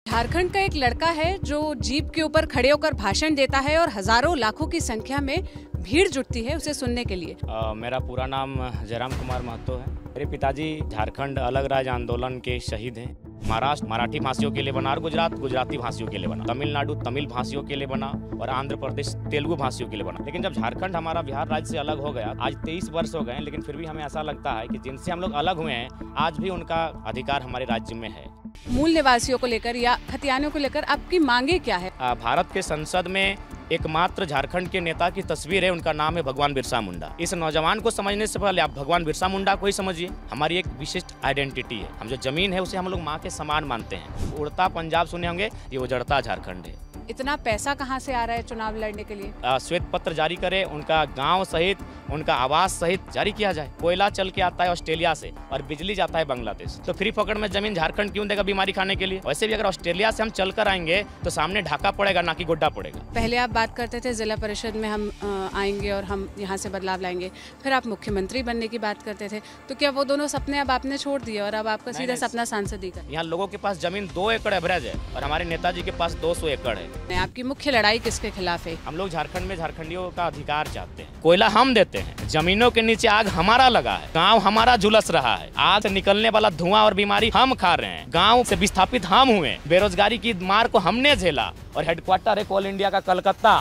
झारखंड का एक लड़का है जो जीप के ऊपर खड़े होकर भाषण देता है और हजारों लाखों की संख्या में भीड़ जुटती है उसे सुनने के लिए। मेरा पूरा नाम जयराम कुमार महतो है। मेरे पिताजी झारखंड अलग राज्य आंदोलन के शहीद हैं। महाराष्ट्र मराठी भाषियों के लिए बना और गुजरात गुजराती भाषियों के लिए बना, तमिलनाडु तमिल भाषियों के लिए बना और आंध्र प्रदेश तेलुगु भाषियों के लिए बना। लेकिन जब झारखंड हमारा बिहार राज्य से अलग हो गया, आज 23 वर्ष हो गए, लेकिन फिर भी हमें ऐसा लगता है कि जिनसे हम लोग अलग हुए हैं आज भी उनका अधिकार हमारे राज्य में है। मूल निवासियों को लेकर या खतियानों को लेकर आपकी मांगे क्या है? भारत के संसद में एकमात्र झारखंड के नेता की तस्वीर है, उनका नाम है भगवान बिरसा मुंडा। इस नौजवान को समझने से पहले आप भगवान बिरसा मुंडा को ही समझिए। हमारी एक विशिष्ट आइडेंटिटी है। हम जो जमीन है उसे हम लोग माँ के समान मानते हैं। उड़ता पंजाब सुने होंगे, ये उजड़ता झारखंड है। इतना पैसा कहाँ से आ रहा है चुनाव लड़ने के लिए? श्वेत पत्र जारी करे, उनका गांव सहित उनका आवास सहित जारी किया जाए। कोयला चल के आता है ऑस्ट्रेलिया से और बिजली जाता है बांग्लादेश, तो फ्री पकड़ में जमीन झारखंड क्यों देगा बीमारी खाने के लिए? वैसे भी अगर ऑस्ट्रेलिया से हम चल कर आएंगे तो सामने ढाका पड़ेगा, ना कि गोड्डा पड़ेगा। पहले आप बात करते थे जिला परिषद में हम आएंगे और हम यहाँ से बदलाव लाएंगे, फिर आप मुख्यमंत्री बनने की बात करते थे, तो क्या वो दोनों सपने अब आपने छोड़ दिए और अब आपका सीधा सपना सांसदी का? यहाँ लोगों के पास जमीन 2 एकड़ एवरेज है और हमारे नेताजी के पास 200 एकड़ है। आपकी मुख्य लड़ाई किसके खिलाफ है? हम लोग झारखंड में झारखंडियों का अधिकार चाहते हैं। कोयला हम देते हैं, जमीनों के नीचे आग हमारा लगा है, गांव हमारा झुलस रहा है, आग से निकलने वाला धुआं और बीमारी हम खा रहे हैं, गांव से विस्थापित हम हुए, बेरोजगारी की मार को हमने झेला और हेडक्वार्टर है कोल इंडिया का कलकत्ता।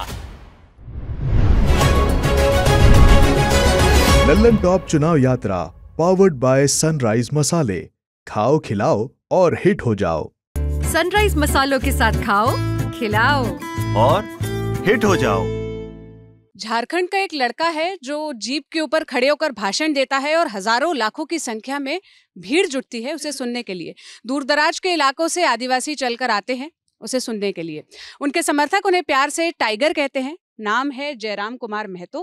लल्लन टॉप चुनाव यात्रा पावर्ड बाय सनराइज मसाले। खाओ खिलाओ और हिट हो जाओ। सनराइज मसालों के साथ खाओ खिलाओ और हिट हो जाओ। झारखंड का एक लड़का है जो जीप के ऊपर खड़े होकर भाषण देता है और हजारों लाखों की संख्या में भीड़ जुटती है उसे सुनने के लिए। दूर दराज के इलाकों से आदिवासी चलकर आते हैं उसे सुनने के लिए। उनके समर्थक उन्हें प्यार से टाइगर कहते हैं। नाम है जयराम कुमार महतो।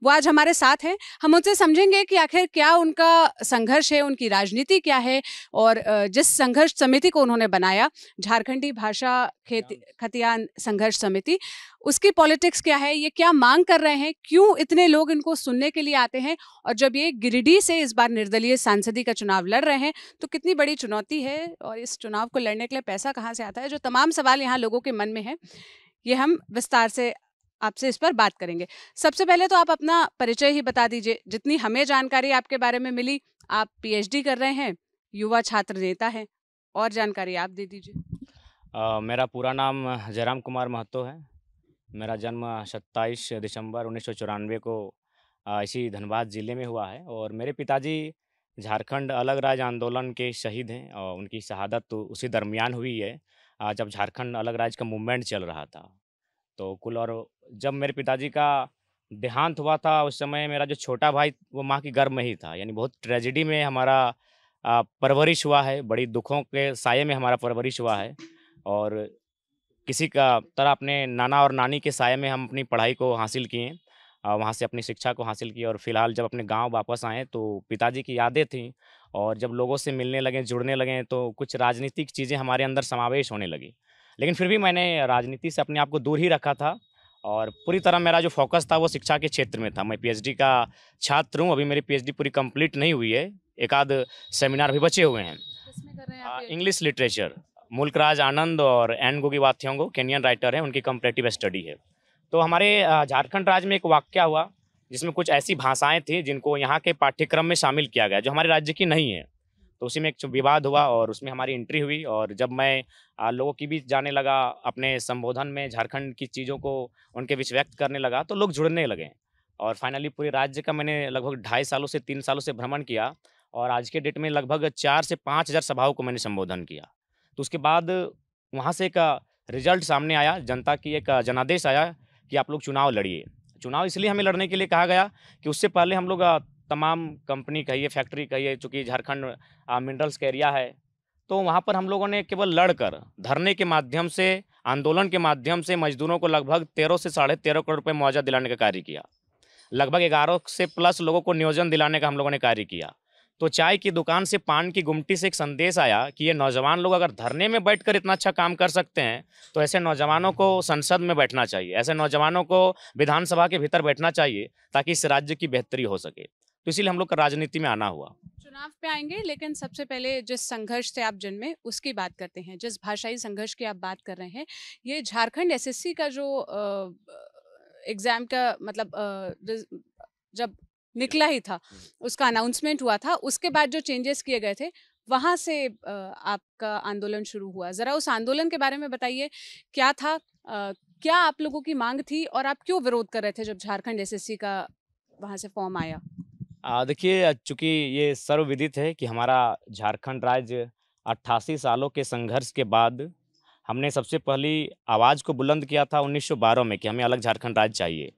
वो आज हमारे साथ हैं। हम उनसे समझेंगे कि आखिर क्या उनका संघर्ष है, उनकी राजनीति क्या है और जिस संघर्ष समिति को उन्होंने बनाया, झारखंडी भाषा खतियान संघर्ष समिति, उसकी पॉलिटिक्स क्या है, ये क्या मांग कर रहे हैं, क्यों इतने लोग इनको सुनने के लिए आते हैं, और जब ये गिरिडीह से इस बार निर्दलीय सांसदी का चुनाव लड़ रहे हैं तो कितनी बड़ी चुनौती है और इस चुनाव को लड़ने के लिए पैसा कहाँ से आता है, जो तमाम सवाल यहाँ लोगों के मन में है, ये हम विस्तार से आपसे इस पर बात करेंगे। सबसे पहले तो आप अपना परिचय ही बता दीजिए। जितनी हमें जानकारी आपके बारे में मिली, आप पीएचडी कर रहे हैं, युवा छात्र नेता हैं, और जानकारी आप दे दीजिए। मेरा पूरा नाम जयराम कुमार महतो है। मेरा जन्म 27 दिसंबर 1994 को इसी धनबाद ज़िले में हुआ है और मेरे पिताजी झारखंड अलग राज्य आंदोलन के शहीद हैं और उनकी शहादत तो उसी दरमियान हुई है जब झारखंड अलग राज्य का मूवमेंट चल रहा था। तो कुल और जब मेरे पिताजी का देहांत हुआ था उस समय मेरा जो छोटा भाई वो माँ की गर्भ में ही था। यानी बहुत ट्रेजेडी में हमारा परवरिश हुआ है, बड़ी दुखों के साये में हमारा परवरिश हुआ है और किसी का तरह अपने नाना और नानी के साये में हम अपनी पढ़ाई को हासिल किए, वहाँ से अपनी शिक्षा को हासिल की और फिलहाल जब अपने गांव वापस आए तो पिताजी की यादें थीं और जब लोगों से मिलने लगे, जुड़ने लगे तो कुछ राजनीतिक चीज़ें हमारे अंदर समावेश होने लगी। लेकिन फिर भी मैंने राजनीति से अपने आप को दूर ही रखा था और पूरी तरह मेरा जो फोकस था वो शिक्षा के क्षेत्र में था। मैं पीएचडी का छात्र हूँ। अभी मेरी पीएचडी पूरी कंप्लीट नहीं हुई है, एक आध सेमिनार अभी बचे हुए हैं। इंग्लिश लिटरेचर, मुल्कराज आनंद और एन गोगी वात्योंगो केनियन राइटर है, उनकी कंपैरेटिव स्टडी है। तो हमारे झारखंड राज्य में एक वाकया हुआ जिसमें कुछ ऐसी भाषाएँ थी जिनको यहाँ के पाठ्यक्रम में शामिल किया गया जो हमारे राज्य की नहीं है। तो उसी में एक विवाद हुआ और उसमें हमारी एंट्री हुई और जब मैं लोगों के बीच जाने लगा, अपने संबोधन में झारखंड की चीज़ों को उनके बीच व्यक्त करने लगा तो लोग जुड़ने लगे और फाइनली पूरे राज्य का मैंने लगभग 2.5 सालों से 3 सालों से भ्रमण किया और आज के डेट में लगभग 4 से 5 हज़ार सभाओं को मैंने संबोधन किया। तो उसके बाद वहाँ से एक रिजल्ट सामने आया, जनता की एक जनादेश आया कि आप लोग चुनाव लड़िए। चुनाव इसलिए हमें लड़ने के लिए कहा गया कि उससे पहले हम लोग तमाम कंपनी कहिए, फैक्ट्री कहिए, चूँकि झारखंड मिनरल्स का एरिया है, तो वहाँ पर हम लोगों ने केवल लड़कर धरने के माध्यम से, आंदोलन के माध्यम से मजदूरों को लगभग 13 से 13.5 करोड़ रुपए मुआवजा दिलाने का कार्य किया। लगभग 11 से प्लस लोगों को नियोजन दिलाने का हम लोगों ने कार्य किया। तो चाय की दुकान से पान की गुमटी से एक संदेश आया कि ये नौजवान लोग अगर धरने में बैठकर इतना अच्छा काम कर सकते हैं तो ऐसे नौजवानों को संसद में बैठना चाहिए, ऐसे नौजवानों को विधानसभा के भीतर बैठना चाहिए ताकि इस राज्य की बेहतरी हो सके। तो इसीलिए हम लोग का राजनीति में आना हुआ। चुनाव पे आएंगे, लेकिन सबसे पहले जिस संघर्ष से आप जन्मे उसकी बात करते हैं। जिस भाषाई संघर्ष की आप बात कर रहे हैं, ये झारखंड एसएससी का जो एग्जाम का मतलब जब निकला ही था, उसका अनाउंसमेंट हुआ था, उसके बाद जो चेंजेस किए गए थे वहाँ से आपका आंदोलन शुरू हुआ। ज़रा उस आंदोलन के बारे में बताइए, क्या था, क्या आप लोगों की मांग थी और आप क्यों विरोध कर रहे थे जब झारखंड एसएससी का वहाँ से फॉर्म आया? देखिए, चूँकि ये सर्वविदित है कि हमारा झारखंड राज्य 88 सालों के संघर्ष के बाद हमने सबसे पहली आवाज़ को बुलंद किया था 1912 में कि हमें अलग झारखंड राज्य चाहिए।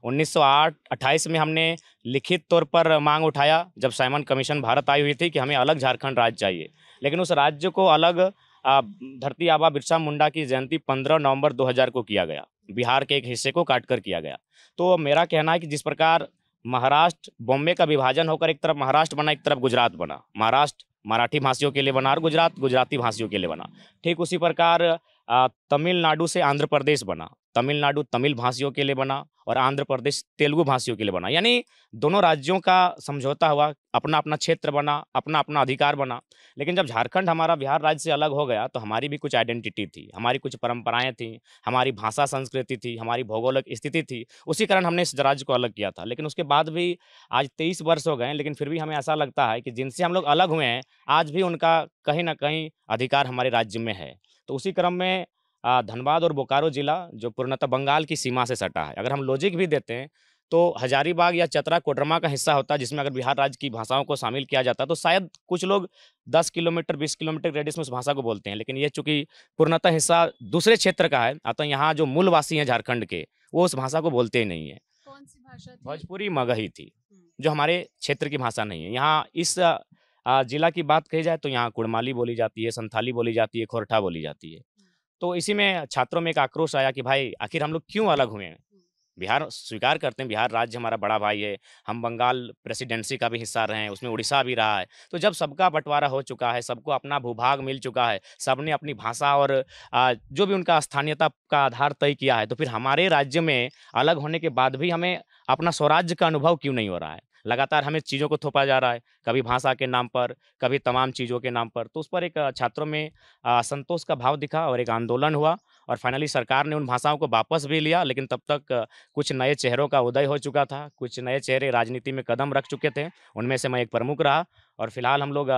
1928 में हमने लिखित तौर पर मांग उठाया जब साइमन कमीशन भारत आई हुई थी कि हमें अलग झारखंड राज्य चाहिए, लेकिन उस राज्य को अलग धरती आबा बिरसा मुंडा की जयंती 15 नवंबर 2000 को किया गया, बिहार के एक हिस्से को काट कर किया गया। तो मेरा कहना है कि जिस प्रकार महाराष्ट्र बॉम्बे का विभाजन होकर एक तरफ महाराष्ट्र बना, एक तरफ गुजरात बना, महाराष्ट्र मराठी भाषियों के लिए बना और गुजरात गुजराती भाषियों के लिए बना, ठीक उसी प्रकार तमिलनाडु से आंध्र प्रदेश बना, तमिलनाडु तमिल भाषियों के लिए बना और आंध्र प्रदेश तेलुगु भाषियों के लिए बना। यानी दोनों राज्यों का समझौता हुआ, अपना अपना क्षेत्र बना, अपना अपना अधिकार बना। लेकिन जब झारखंड हमारा बिहार राज्य से अलग हो गया तो हमारी भी कुछ आइडेंटिटी थी, हमारी कुछ परंपराएं थी, हमारी भाषा संस्कृति थी, हमारी भौगोलिक स्थिति थी। उसी कारण हमने इस राज्य को अलग किया था। लेकिन उसके बाद भी आज 23 वर्ष हो गए, लेकिन फिर भी हमें ऐसा लगता है कि जिनसे हम लोग अलग हुए हैं आज भी उनका कहीं ना कहीं अधिकार हमारे राज्य में है। तो उसी क्रम में धनबाद और बोकारो जिला जो पूर्णतः बंगाल की सीमा से सटा है, अगर हम लॉजिक भी देते हैं तो हजारीबाग या चतरा कोडरमा का हिस्सा होता है, जिसमें अगर बिहार राज्य की भाषाओं को शामिल किया जाता तो शायद कुछ लोग 10 किलोमीटर 20 किलोमीटर रेडियस में उस भाषा को बोलते हैं। लेकिन ये चूंकि पूर्णतः हिस्सा दूसरे क्षेत्र का है, अतः यहाँ जो मूलवासी हैं झारखंड के वो उस भाषा को बोलते ही नहीं है। कौन सी भाषा थी? भोजपुरी मगही थी, जो हमारे क्षेत्र की भाषा नहीं है। यहाँ इस जिला की बात कही जाए तो यहाँ कुड़माली बोली जाती है, संथाली बोली जाती है, खोरठा बोली जाती है। तो इसी में छात्रों में एक आक्रोश आया कि भाई आखिर हम लोग क्यों अलग हुए हैं। बिहार स्वीकार करते हैं, बिहार राज्य हमारा बड़ा भाई है, हम बंगाल प्रेसिडेंसी का भी हिस्सा रहे हैं, उसमें उड़ीसा भी रहा है। तो जब सबका बंटवारा हो चुका है, सबको अपना भूभाग मिल चुका है, सबने अपनी भाषा और जो भी उनका स्थानीयता का आधार तय किया है, तो फिर हमारे राज्य में अलग होने के बाद भी हमें अपना स्वराज्य का अनुभव क्यों नहीं हो रहा है। लगातार हमें चीज़ों को थोपा जा रहा है, कभी भाषा के नाम पर, कभी तमाम चीज़ों के नाम पर। तो उस पर एक छात्रों में असंतोष का भाव दिखा और एक आंदोलन हुआ और फाइनली सरकार ने उन भाषाओं को वापस भी लिया। लेकिन तब तक कुछ नए चेहरों का उदय हो चुका था, कुछ नए चेहरे राजनीति में कदम रख चुके थे, उनमें से मैं एक प्रमुख रहा। और फिलहाल हम लोग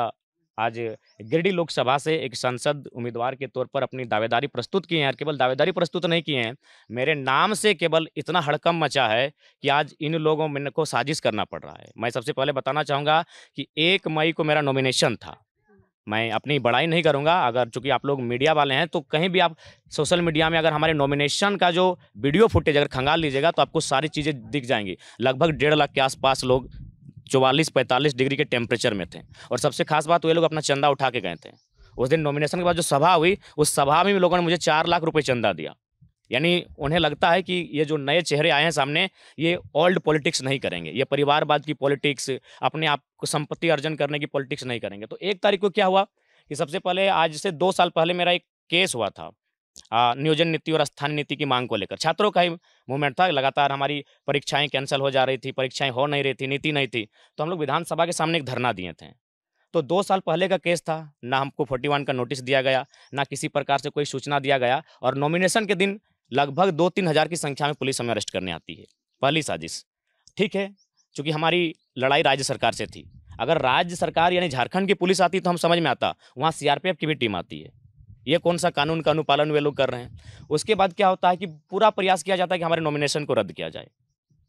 आज गिरिडीह लोकसभा से एक सांसद उम्मीदवार के तौर पर अपनी दावेदारी प्रस्तुत किए हैं। और केवल दावेदारी प्रस्तुत नहीं किए हैं, मेरे नाम से केवल इतना हड़कंप मचा है कि आज इन लोगों में को साजिश करना पड़ रहा है। मैं सबसे पहले बताना चाहूँगा कि 1 मई को मेरा नॉमिनेशन था। मैं अपनी बड़ाई नहीं करूँगा, अगर चूँकि आप लोग मीडिया वाले हैं तो कहीं भी आप सोशल मीडिया में अगर हमारे नॉमिनेशन का जो वीडियो फुटेज अगर खंगाल लीजिएगा तो आपको सारी चीज़ें दिख जाएंगी। लगभग 1.5 लाख के आसपास लोग 44-45 डिग्री के टेम्परेचर में थे। और सबसे खास बात, वो लोग अपना चंदा उठा के गए थे। उस दिन नॉमिनेशन के बाद जो सभा हुई, उस सभा में भी लोगों ने मुझे 4 लाख रुपए चंदा दिया। यानी उन्हें लगता है कि ये जो नए चेहरे आए हैं सामने, ये ओल्ड पॉलिटिक्स नहीं करेंगे, ये परिवारवाद की पॉलिटिक्स, अपने आप को संपत्ति अर्जन करने की पॉलिटिक्स नहीं करेंगे। तो 1 तारीख को क्या हुआ कि सबसे पहले आज से 2 साल पहले मेरा एक केस हुआ था नियोजन नीति और स्थानीय नीति की मांग को लेकर। छात्रों का ही मूवमेंट था, लगातार हमारी परीक्षाएं कैंसिल हो जा रही थी, परीक्षाएं हो नहीं रही थी, नीति नहीं थी। तो हम लोग विधानसभा के सामने एक धरना दिए थे। तो 2 साल पहले का केस था, ना हमको 41 का नोटिस दिया गया, ना किसी प्रकार से कोई सूचना दिया गया। और नॉमिनेशन के दिन लगभग 2-3 हज़ार की संख्या में पुलिस हमें अरेस्ट करने आती है। पहली साजिश, ठीक है, चूँकि हमारी लड़ाई राज्य सरकार से थी। अगर राज्य सरकार यानी झारखंड की पुलिस आती तो हम समझ में आता, वहाँ सीआरपीएफ की भी टीम आती है। ये कौन सा कानून का अनुपालन वे लोग कर रहे हैं। उसके बाद क्या होता है कि पूरा प्रयास किया जाता है कि हमारे नॉमिनेशन को रद्द किया जाए।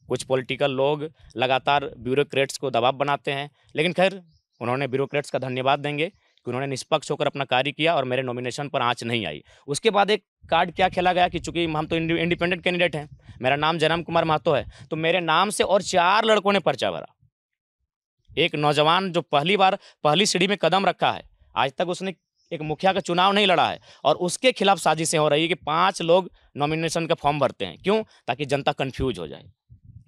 कुछ पॉलिटिकल लोग लगातार ब्यूरोक्रेट्स को दबाव बनाते हैं, लेकिन खैर उन्होंने ब्यूरोक्रेट्स का धन्यवाद देंगे कि उन्होंने निष्पक्ष होकर अपना कार्य किया और मेरे नॉमिनेशन पर आंच नहीं आई। उसके बाद एक कार्ड क्या खेला गया कि चूंकि हम तो इंडिपेंडेंट कैंडिडेट हैं, मेरा नाम जयराम कुमार महतो है, तो मेरे नाम से और 4 लड़कों ने पर्चा भरा। एक नौजवान जो पहली बार पहली सीढ़ी में कदम रखा है, आज तक उसने एक मुखिया का चुनाव नहीं लड़ा है, और उसके खिलाफ साजिशें हो रही है कि 5 लोग नॉमिनेशन का फॉर्म भरते हैं। क्यों? ताकि जनता कंफ्यूज हो जाए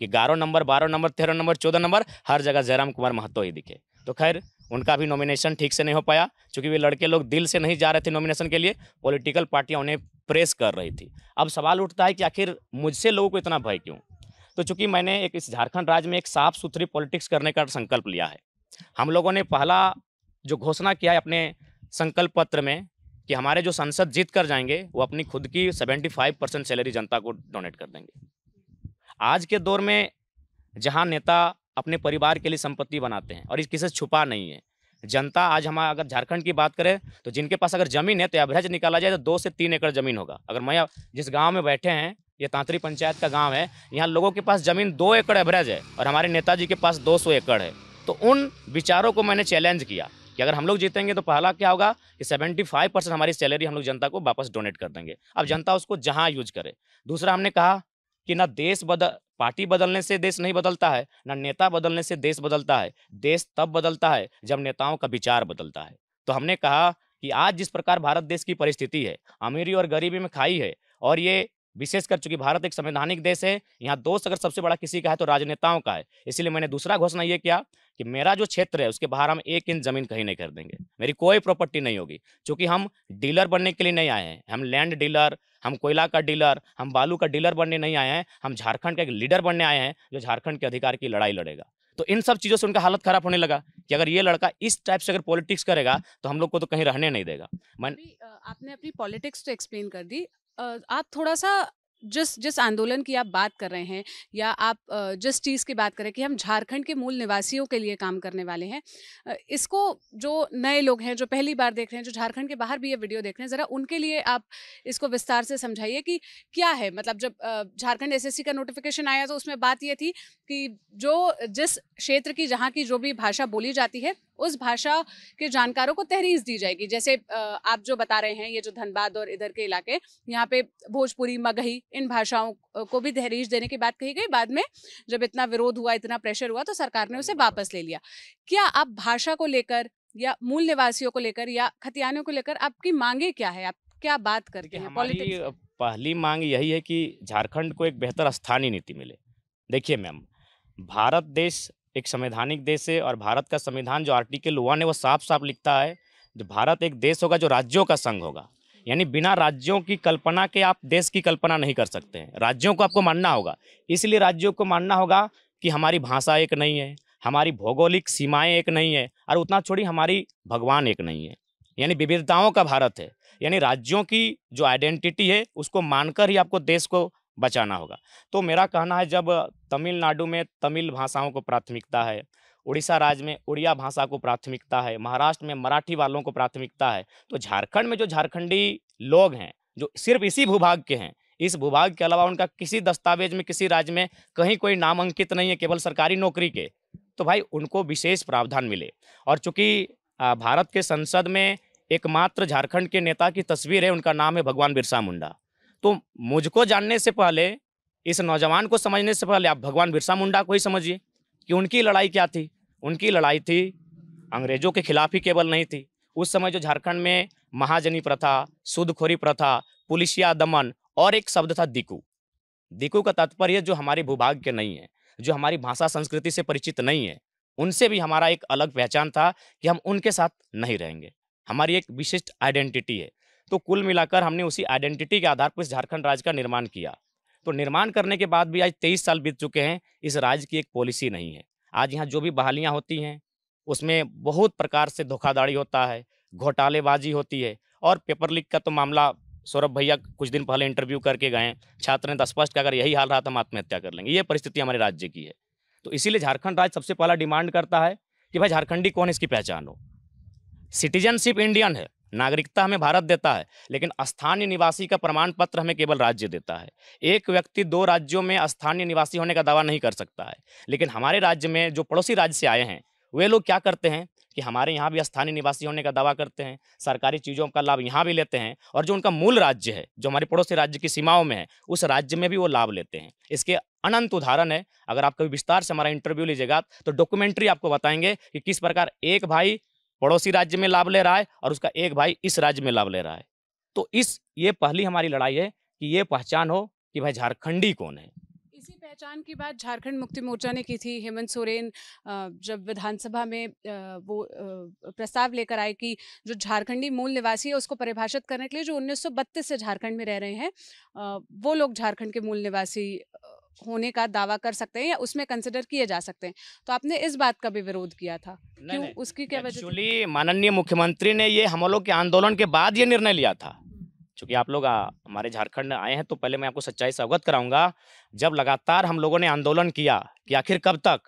कि 11 नंबर, 12 नंबर, 13 नंबर, 14 नंबर हर जगह जयराम कुमार महतो ही दिखे। तो खैर उनका भी नॉमिनेशन ठीक से नहीं हो पाया, क्योंकि वे लड़के लोग दिल से नहीं जा रहे थे नॉमिनेशन के लिए, पॉलिटिकल पार्टियां उन्हें प्रेस कर रही थी। अब सवाल उठता है कि आखिर मुझसे लोगों को इतना भय क्यों? तो चूंकि मैंने एक इस झारखंड राज्य में एक साफ सुथरी पॉलिटिक्स करने का संकल्प लिया है, हम लोगों ने पहला जो घोषणा किया है अपने संकल्प पत्र में कि हमारे जो सांसद जीत कर जाएंगे वो अपनी खुद की 75% सैलरी जनता को डोनेट कर देंगे। आज के दौर में जहां नेता अपने परिवार के लिए संपत्ति बनाते हैं और इस किसी से छुपा नहीं है, जनता आज हम अगर झारखंड की बात करें तो जिनके पास अगर जमीन है तो एवरेज निकाला जाए तो 2 से 3 एकड़ जमीन होगा। अगर मैं जिस गांव में बैठे हैं, ये तांतरी पंचायत का गांव है, यहाँ लोगों के पास जमीन 2 एकड़ एवरेज है और हमारे नेताजी के पास 200 एकड़ है। तो उन विचारों को मैंने चैलेंज किया कि अगर हम लोग जीतेंगे तो पहला क्या होगा कि 75% हमारी सैलरी हम लोग जनता को वापस डोनेट कर देंगे। अब जनता उसको जहाँ यूज करे। दूसरा हमने कहा कि ना पार्टी बदलने से देश नहीं बदलता है, ना नेता बदलने से देश बदलता है। देश तब बदलता है जब नेताओं का विचार बदलता है। तो हमने कहा कि आज जिस प्रकार भारत देश की परिस्थिति है, अमीरी और गरीबी में खाई है, और ये विशेषकर चूंकि भारत एक संवैधानिक देश है, यहाँ दोस्त अगर सबसे बड़ा किसी का है तो राजनेताओं का है। इसलिए मैंने दूसरा घोषणा ये किया कि मेरा जो क्षेत्र है उसके बाहर हम 1 इंच जमीन कहीं नहीं खरीदेंगे, मेरी कोई प्रॉपर्टी नहीं होगी। क्योंकि हम डीलर बनने के लिए नहीं आए हैं, हम लैंड डीलर, हम कोयला का डीलर, हम बालू का डीलर बनने नहीं आए हैं, हम झारखंड का एक लीडर बनने आए हैं जो झारखंड के अधिकार की लड़ाई लड़ेगा। तो इन सब चीज़ों से उनका हालत खराब होने लगा कि अगर ये लड़का इस टाइप से अगर पॉलिटिक्स करेगा तो हम लोग को तो कहीं रहने नहीं देगा। आपने अपनी पॉलिटिक्स तो एक्सप्लेन कर दी। आप थोड़ा सा जिस आंदोलन की आप बात कर रहे हैं या आप जिस चीज़ की बात करें कि हम झारखंड के मूल निवासियों के लिए काम करने वाले हैं, इसको जो नए लोग हैं जो पहली बार देख रहे हैं, जो झारखंड के बाहर भी ये वीडियो देख रहे हैं, ज़रा उनके लिए आप इसको विस्तार से समझाइए कि क्या है। मतलब जब झारखंड एसएससी का नोटिफिकेशन आया तो उसमें बात ये थी कि जिस क्षेत्र की जहाँ की जो भी भाषा बोली जाती है उस भाषा के जानकारों को तहरीर दी जाएगी। जैसे आप जो बता रहे हैं, ये जो धनबाद और इधर के इलाके, यहाँ पे भोजपुरी, मगही, इन भाषाओं को भी तहरीर देने की बात कही गई। बाद में जब इतना विरोध हुआ, इतना प्रेशर हुआ तो सरकार ने उसे वापस ले लिया। क्या आप भाषा को लेकर या मूल निवासियों को लेकर या खतियानियों को लेकर आपकी मांगे क्या है, आप क्या बात करते हैं? हमारी पहली मांग यही है कि झारखंड को एक बेहतर स्थानीय नीति मिले। देखिए मैम, भारत देश एक संवैधानिक देश है और भारत का संविधान जो आर्टिकल 1 है वो साफ साफ लिखता है जो भारत एक देश होगा जो राज्यों का संघ होगा। यानी बिना राज्यों की कल्पना के आप देश की कल्पना नहीं कर सकते हैं। राज्यों को आपको मानना होगा। इसलिए राज्यों को मानना होगा कि हमारी भाषा एक नहीं है, हमारी भौगोलिक सीमाएं एक नहीं है, और उतना छोड़ी हमारी भगवान एक नहीं है। यानी विविधताओं का भारत है। यानी राज्यों की जो आइडेंटिटी है उसको मानकर ही आपको देश को बचाना होगा। तो मेरा कहना है, जब तमिलनाडु में तमिल भाषाओं को प्राथमिकता है, उड़ीसा राज्य में उड़िया भाषा को प्राथमिकता है, महाराष्ट्र में मराठी वालों को प्राथमिकता है, तो झारखंड में जो झारखंडी लोग हैं जो सिर्फ इसी भूभाग के हैं, इस भूभाग के अलावा उनका किसी दस्तावेज में किसी राज्य में कहीं कोई नाम अंकित नहीं है, केवल सरकारी नौकरी के, तो भाई उनको विशेष प्रावधान मिले। और चूंकि भारत के संसद में एकमात्र झारखंड के नेता की तस्वीर है, उनका नाम है भगवान बिरसा मुंडा। तो मुझको जानने से पहले, इस नौजवान को समझने से पहले आप भगवान बिरसा मुंडा को ही समझिए कि उनकी लड़ाई क्या थी। उनकी लड़ाई थी अंग्रेजों के खिलाफ ही केवल नहीं थी। उस समय जो झारखंड में महाजनी प्रथा, सूदखोरी प्रथा, पुलिसिया दमन और एक शब्द था दिकू। दिकू का तात्पर्य जो हमारे भूभाग के नहीं है, जो हमारी भाषा संस्कृति से परिचित नहीं है, उनसे भी हमारा एक अलग पहचान था कि हम उनके साथ नहीं रहेंगे। हमारी एक विशिष्ट आइडेंटिटी है। तो कुल मिलाकर हमने उसी आइडेंटिटी के आधार पर इस झारखंड राज्य का निर्माण किया। तो निर्माण करने के बाद भी आज 23 साल बीत चुके हैं, इस राज्य की एक पॉलिसी नहीं है। आज यहाँ जो भी बहालियाँ होती हैं उसमें बहुत प्रकार से धोखाधड़ी होता है, घोटालेबाजी होती है। और पेपर लीक का तो मामला सौरभ भैया कुछ दिन पहले इंटरव्यू करके गए, छात्र ने तो स्पष्ट कि अगर यही हाल रहा तो हम आत्महत्या कर लेंगे। ये परिस्थिति हमारे राज्य की है। तो इसीलिए झारखंड राज्य सबसे पहला डिमांड करता है कि भाई झारखंडी कौन, इसकी पहचान हो। सिटीजनशिप इंडियन है, नागरिकता हमें भारत देता है, लेकिन स्थानीय निवासी का प्रमाण पत्र हमें केवल राज्य देता है। एक व्यक्ति 2 राज्यों में स्थानीय निवासी होने का दावा नहीं कर सकता है। लेकिन हमारे राज्य में जो पड़ोसी राज्य से आए हैं वे लोग क्या करते हैं कि हमारे यहाँ भी स्थानीय निवासी होने का दावा करते हैं, सरकारी चीज़ों का लाभ यहाँ भी लेते हैं, और जो उनका मूल राज्य है, जो हमारे पड़ोसी राज्य की सीमाओं में है, उस राज्य में भी वो लाभ लेते हैं। इसके अनंत उदाहरण है। अगर आप कभी विस्तार से हमारा इंटरव्यू लीजिएगा तो डॉक्यूमेंट्री आपको बताएंगे कि किस प्रकार एक भाई पड़ोसी राज्य में लाभ ले रहा है और उसका एक भाई इस राज्य में लाभ ले रहा है। तो ये पहली हमारी लड़ाई है कि ये पहचान हो कि भाई झारखंडी कौन है। इसी पहचान की बात झारखंड मुक्ति मोर्चा ने की थी। हेमंत सोरेन जब विधानसभा में वो प्रस्ताव लेकर आए कि जो झारखंडी मूल निवासी है उसको परिभाषित करने के लिए जो 1932 से झारखंड में रह रहे हैं वो लोग झारखंड के मूल निवासी होने का दावा कर सकते हैं या उसमें कंसिडर किए जा सकते हैं। तो आपने इस बात का भी विरोध किया था, क्यों, उसकी क्या वजह थी? एक्चुअली माननीय मुख्यमंत्री ने ये हम लोग के आंदोलन के बाद ये निर्णय लिया था। चूँकि आप लोग हमारे झारखंड आए हैं तो पहले मैं आपको सच्चाई से अवगत कराऊंगा। जब लगातार हम लोगों ने आंदोलन किया कि आखिर कब तक,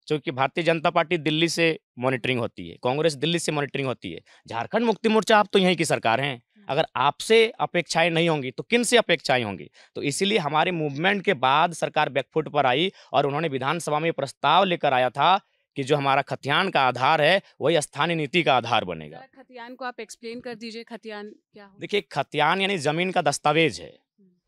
क्योंकि भारतीय जनता पार्टी दिल्ली से मॉनिटरिंग होती है, कांग्रेस दिल्ली से मॉनिटरिंग होती है, झारखंड मुक्ति मोर्चा आप तो यहीं की सरकार हैं। अगर आपसे अपेक्षाएं नहीं होंगी तो किन से अपेक्षाएं होंगी? तो इसीलिए हमारे मूवमेंट के बाद सरकार बैकफुट पर आई और उन्होंने विधानसभा में प्रस्ताव लेकर आया था कि जो हमारा खतियान का आधार है वही स्थानीय नीति का आधार बनेगा। खतियान को आप एक्सप्लेन कर दीजिए, खतियान क्या हो? देखिए, खतियान यानी जमीन का दस्तावेज है,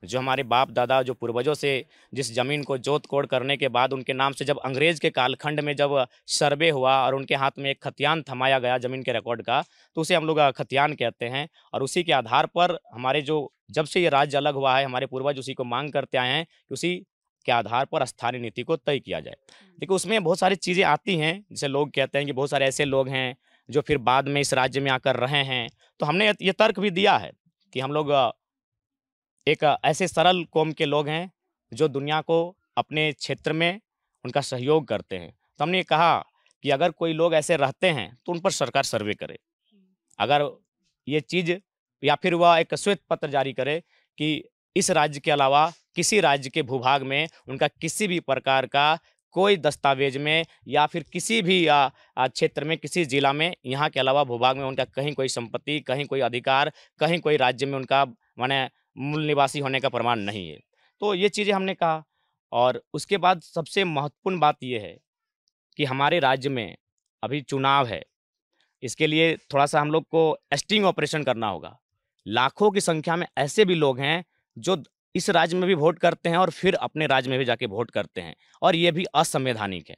जो हमारे बाप दादा जो पूर्वजों से जिस जमीन को जोत कोड़ करने के बाद उनके नाम से जब अंग्रेज के कालखंड में जब सर्वे हुआ और उनके हाथ में एक खतियान थमाया गया जमीन के रिकॉर्ड का, तो उसे हम लोग खतियान कहते हैं। और उसी के आधार पर हमारे जो जब से ये राज्य अलग हुआ है, हमारे पूर्वज उसी को मांग करते आए हैं कि उसी के आधार पर स्थानीय नीति को तय किया जाए। देखिए, उसमें बहुत सारी चीज़ें आती हैं, जैसे लोग कहते हैं कि बहुत सारे ऐसे लोग हैं जो फिर बाद में इस राज्य में आकर रहे हैं। तो हमने ये तर्क भी दिया है कि हम लोग एक ऐसे सरल कौम के लोग हैं जो दुनिया को अपने क्षेत्र में उनका सहयोग करते हैं। तो हमने ये कहा कि अगर कोई लोग ऐसे रहते हैं तो उन पर सरकार सर्वे करे। अगर ये चीज़ या फिर वह एक श्वेत पत्र जारी करे कि इस राज्य के अलावा किसी राज्य के भूभाग में उनका किसी भी प्रकार का कोई दस्तावेज में या फिर किसी भी क्षेत्र में, किसी जिला में, यहाँ के अलावा भूभाग में उनका कहीं कोई संपत्ति, कहीं कोई अधिकार, कहीं कोई राज्य में उनका माने मूल निवासी होने का प्रमाण नहीं है। तो ये चीज़ें हमने कहा। और उसके बाद सबसे महत्वपूर्ण बात ये है कि हमारे राज्य में अभी चुनाव है, इसके लिए थोड़ा सा हम लोग को स्टिंग ऑपरेशन करना होगा। लाखों की संख्या में ऐसे भी लोग हैं जो इस राज्य में भी वोट करते हैं और फिर अपने राज्य में भी जाके वोट करते हैं, और ये भी असंवैधानिक है।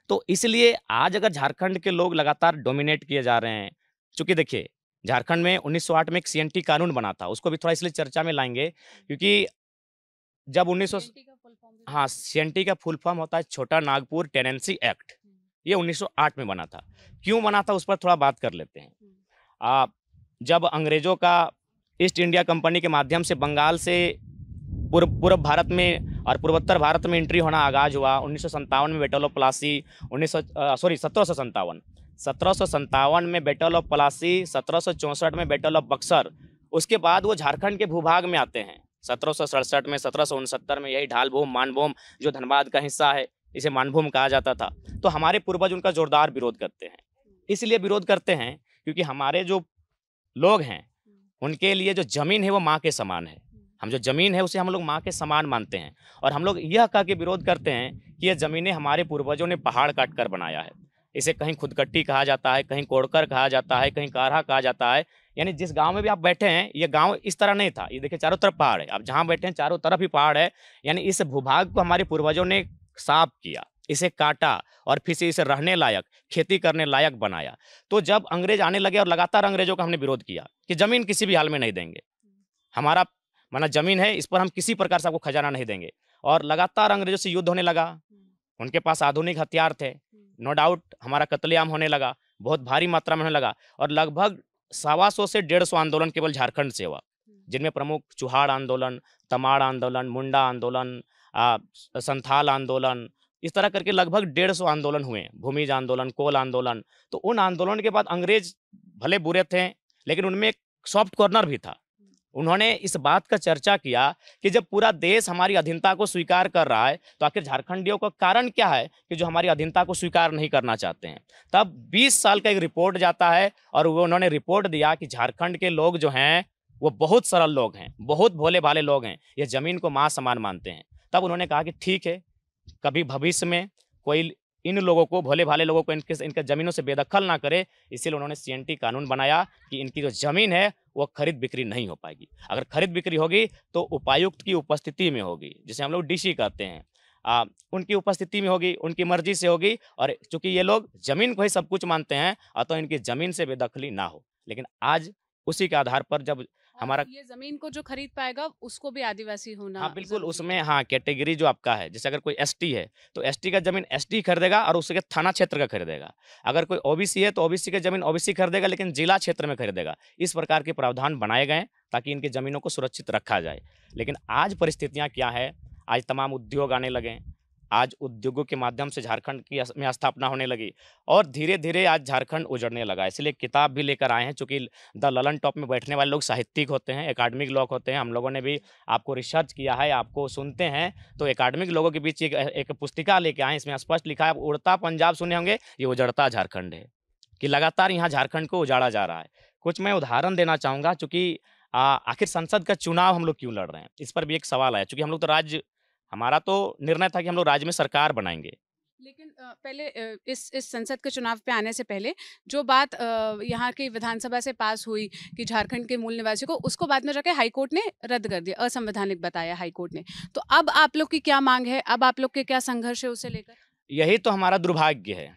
तो इसलिए आज अगर झारखंड के लोग लगातार डोमिनेट किए जा रहे हैं, चूँकि देखिए झारखंड में 1908 में एक सीएनटी कानून बना था, उसको भी थोड़ा इसलिए चर्चा में लाएंगे क्योंकि जब 1900 सीएनटी का फुल फॉर्म होता है छोटा नागपुर टेनेंसी एक्ट। ये 1908 में बना था। क्यों बना था उस पर थोड़ा बात कर लेते हैं। जब अंग्रेजों का ईस्ट इंडिया कंपनी के माध्यम से बंगाल से पूर्व भारत में और पूर्वोत्तर भारत में एंट्री होना आगाज हुआ 1957 में बैटल ऑफ प्लासी, 1757 में बैटल ऑफ प्लासी, 1764 में बैटल ऑफ बक्सर। उसके बाद वो झारखंड के भूभाग में आते हैं 1767 में, 1769 में। यही ढालभूम मानभूम जो धनबाद का हिस्सा है, इसे मानभूम कहा जाता था। तो हमारे पूर्वज उनका जोरदार विरोध करते हैं। इसलिए विरोध करते हैं क्योंकि हमारे जो लोग हैं उनके लिए जो ज़मीन है वो माँ के समान है। हम जो ज़मीन है उसे हम लोग माँ के समान मानते हैं, और हम लोग यह कह के विरोध करते हैं कि ये ज़मीनें हमारे पूर्वजों ने पहाड़ काट कर बनाया है। इसे कहीं खुदकट्टी कहा जाता है, कहीं कोड़कर कहा जाता है, कहीं काढ़ा कहा जाता है। यानी जिस गांव में भी आप बैठे हैं, ये गांव इस तरह नहीं था। ये देखिए चारों तरफ पहाड़ है, आप जहां बैठे हैं चारों तरफ ही पहाड़ है। यानी इस भूभाग को हमारे पूर्वजों ने साफ किया, इसे काटा और फिर से इसे रहने लायक, खेती करने लायक बनाया। तो जब अंग्रेज आने लगे और लगातार अंग्रेजों का हमने विरोध किया कि ज़मीन किसी भी हाल में नहीं देंगे, हमारा माना ज़मीन है, इस पर हम किसी प्रकार से आपको खजाना नहीं देंगे। और लगातार अंग्रेजों से युद्ध होने लगा। उनके पास आधुनिक हथियार थे, नो डाउट हमारा कत्लेआम होने लगा, बहुत भारी मात्रा में होने लगा। और लगभग 125 से 150 आंदोलन केवल झारखंड से हुआ, जिनमें प्रमुख चुहाड़ आंदोलन, तमाड़ आंदोलन, मुंडा आंदोलन, संथाल आंदोलन, इस तरह करके लगभग 150 आंदोलन हुए, भूमिज आंदोलन, कोल आंदोलन। तो उन आंदोलन के बाद अंग्रेज भले बुरे थे, लेकिन उनमें एक सॉफ्ट कॉर्नर भी था। उन्होंने इस बात का चर्चा किया कि जब पूरा देश हमारी अधीनता को स्वीकार कर रहा है तो आखिर झारखंडियों का कारण क्या है कि जो हमारी अधीनता को स्वीकार नहीं करना चाहते हैं। तब 20 साल का एक रिपोर्ट जाता है और वो उन्होंने रिपोर्ट दिया कि झारखंड के लोग जो हैं वो बहुत सरल लोग हैं, बहुत भोले भाले लोग हैं, ये ज़मीन को माँ समान मानते हैं। तब उन्होंने कहा कि ठीक है, कभी भविष्य में कोई इन लोगों को, भोले भाले लोगों को इनके ज़मीनों से बेदखल ना करे। इसीलिए उन्होंने सीएनटी कानून बनाया कि इनकी जो ज़मीन है वो खरीद बिक्री नहीं हो पाएगी। अगर खरीद बिक्री होगी तो उपायुक्त की उपस्थिति में होगी, जिसे हम लोग डीसी कहते हैं। उनकी उपस्थिति में होगी, उनकी मर्जी से होगी। और चूंकि ये लोग ज़मीन को ही सब कुछ मानते हैं, तो इनकी ज़मीन से बेदखली ना हो। लेकिन आज उसी के आधार पर जब हमारा ये जमीन को जो खरीद पाएगा उसको भी आदिवासी होना, हाँ बिल्कुल, उसमें हाँ कैटेगरी जो आपका है, जैसे अगर कोई एसटी है तो एसटी का जमीन एसटी खरीदेगा और उसके थाना क्षेत्र का खरीदेगा। अगर कोई ओबीसी है तो ओबीसी का जमीन ओबीसी खरीदेगा, लेकिन जिला क्षेत्र में खरीदेगा। इस प्रकार के प्रावधान बनाए गए ताकि इनकी ज़मीनों को सुरक्षित रखा जाए। लेकिन आज परिस्थितियाँ क्या है, आज तमाम उद्योग आने लगे हैं। आज उद्योगों के माध्यम से झारखंड की में स्थापना होने लगी और धीरे धीरे आज झारखंड उजड़ने लगा। इसलिए किताब भी लेकर आए हैं, चूँकि द ललन टॉप में बैठने वाले लोग साहित्यिक होते हैं, एकेडमिक लोग होते हैं। हम लोगों ने भी आपको रिसर्च किया है, आपको सुनते हैं तो एकेडमिक लोगों के बीच एक पुस्तिका लेके आए। इसमें स्पष्ट लिखा है, उड़ता पंजाब सुने होंगे, ये उजड़ता झारखंड है, कि लगातार यहाँ झारखंड को उजाड़ा जा रहा है। कुछ मैं उदाहरण देना चाहूँगा, चूँकि आखिर संसद का चुनाव हम लोग क्यों लड़ रहे हैं, इस पर भी एक सवाल आया। चूँकि हम लोग तो हमारा तो निर्णय था कि हम लोग राज्य में सरकार बनाएंगे। लेकिन पहले इस संसद के चुनाव पे आने से पहले जो बात यहाँ की विधानसभा से पास हुई कि झारखंड के मूल निवासियों को, उसको बाद में जाके हाईकोर्ट ने रद्द कर दिया, असंवैधानिक बताया हाईकोर्ट ने। तो अब आप लोग की क्या मांग है, अब आप लोग के क्या संघर्ष है उसे लेकर? यही तो हमारा दुर्भाग्य है।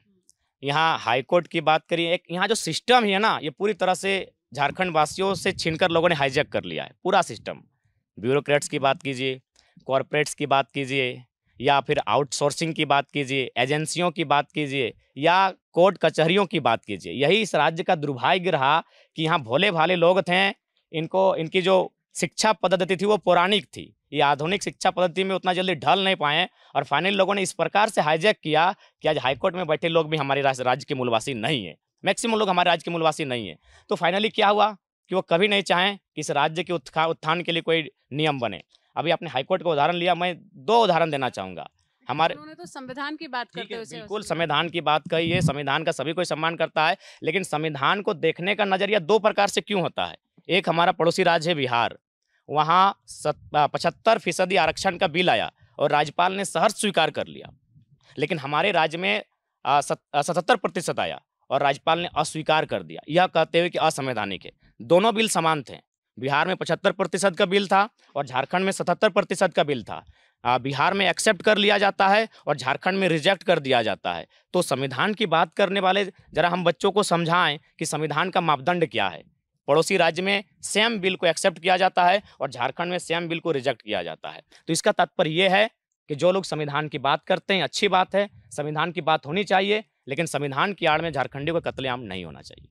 यहाँ हाईकोर्ट की बात करिए, एक यहाँ जो सिस्टम है ना, ये पूरी तरह से झारखंड वासियों से छीनकर लोगों ने हाईजैक कर लिया है पूरा सिस्टम। ब्यूरोक्रेट्स की बात कीजिए, कॉरपोरेट्स की बात कीजिए, या फिर आउटसोर्सिंग की बात कीजिए, एजेंसियों की बात कीजिए, या कोर्ट कचहरियों की बात कीजिए। यही इस राज्य का दुर्भाग्य रहा कि यहाँ भोले भाले लोग थे, इनकी जो शिक्षा पद्धति थी वो पौराणिक थी। ये आधुनिक शिक्षा पद्धति में उतना जल्दी ढल नहीं पाए और फाइनली लोगों ने इस प्रकार से हाईजैक किया कि आज हाईकोर्ट में बैठे लोग भी हमारे राज्य के मूलवासी नहीं है। मैक्सिमम लोग हमारे राज्य के मूलवासी नहीं है। तो फाइनली क्या हुआ कि वो कभी नहीं चाहें कि इस राज्य के उत्थान के लिए कोई नियम बने। अभी आपने हाईकोर्ट का उदाहरण लिया, मैं 2 उदाहरण देना चाहूँगा। हमारे उन्होंने तो संविधान की बात करते हुए बिल्कुल संविधान की बात कही है, संविधान का सभी कोई सम्मान करता है, लेकिन संविधान को देखने का नजरिया 2 प्रकार से क्यों होता है। एक हमारा पड़ोसी राज्य है बिहार, वहाँ 75% आरक्षण का बिल आया और राज्यपाल ने सहर्ष स्वीकार कर लिया। लेकिन हमारे राज्य में 77% आया और राज्यपाल ने अस्वीकार कर दिया, यह कहते हुए कि असंवैधानिक है। दोनों बिल समान थे। बिहार में 75% का बिल था और झारखंड में 77% का बिल था। बिहार में एक्सेप्ट कर लिया जाता है और झारखंड में रिजेक्ट कर दिया जाता है। तो संविधान की बात करने वाले जरा हम बच्चों को समझाएं कि संविधान का मापदंड क्या है। पड़ोसी राज्य में सेम बिल को एक्सेप्ट किया जाता है और झारखंड में सेम बिल को रिजेक्ट किया जाता है। तो इसका तात्पर्य यह है कि जो लोग संविधान की बात करते हैं, अच्छी बात है, संविधान की बात होनी चाहिए, लेकिन संविधान की आड़ में झारखंडियों का कत्लेआम नहीं होना चाहिए।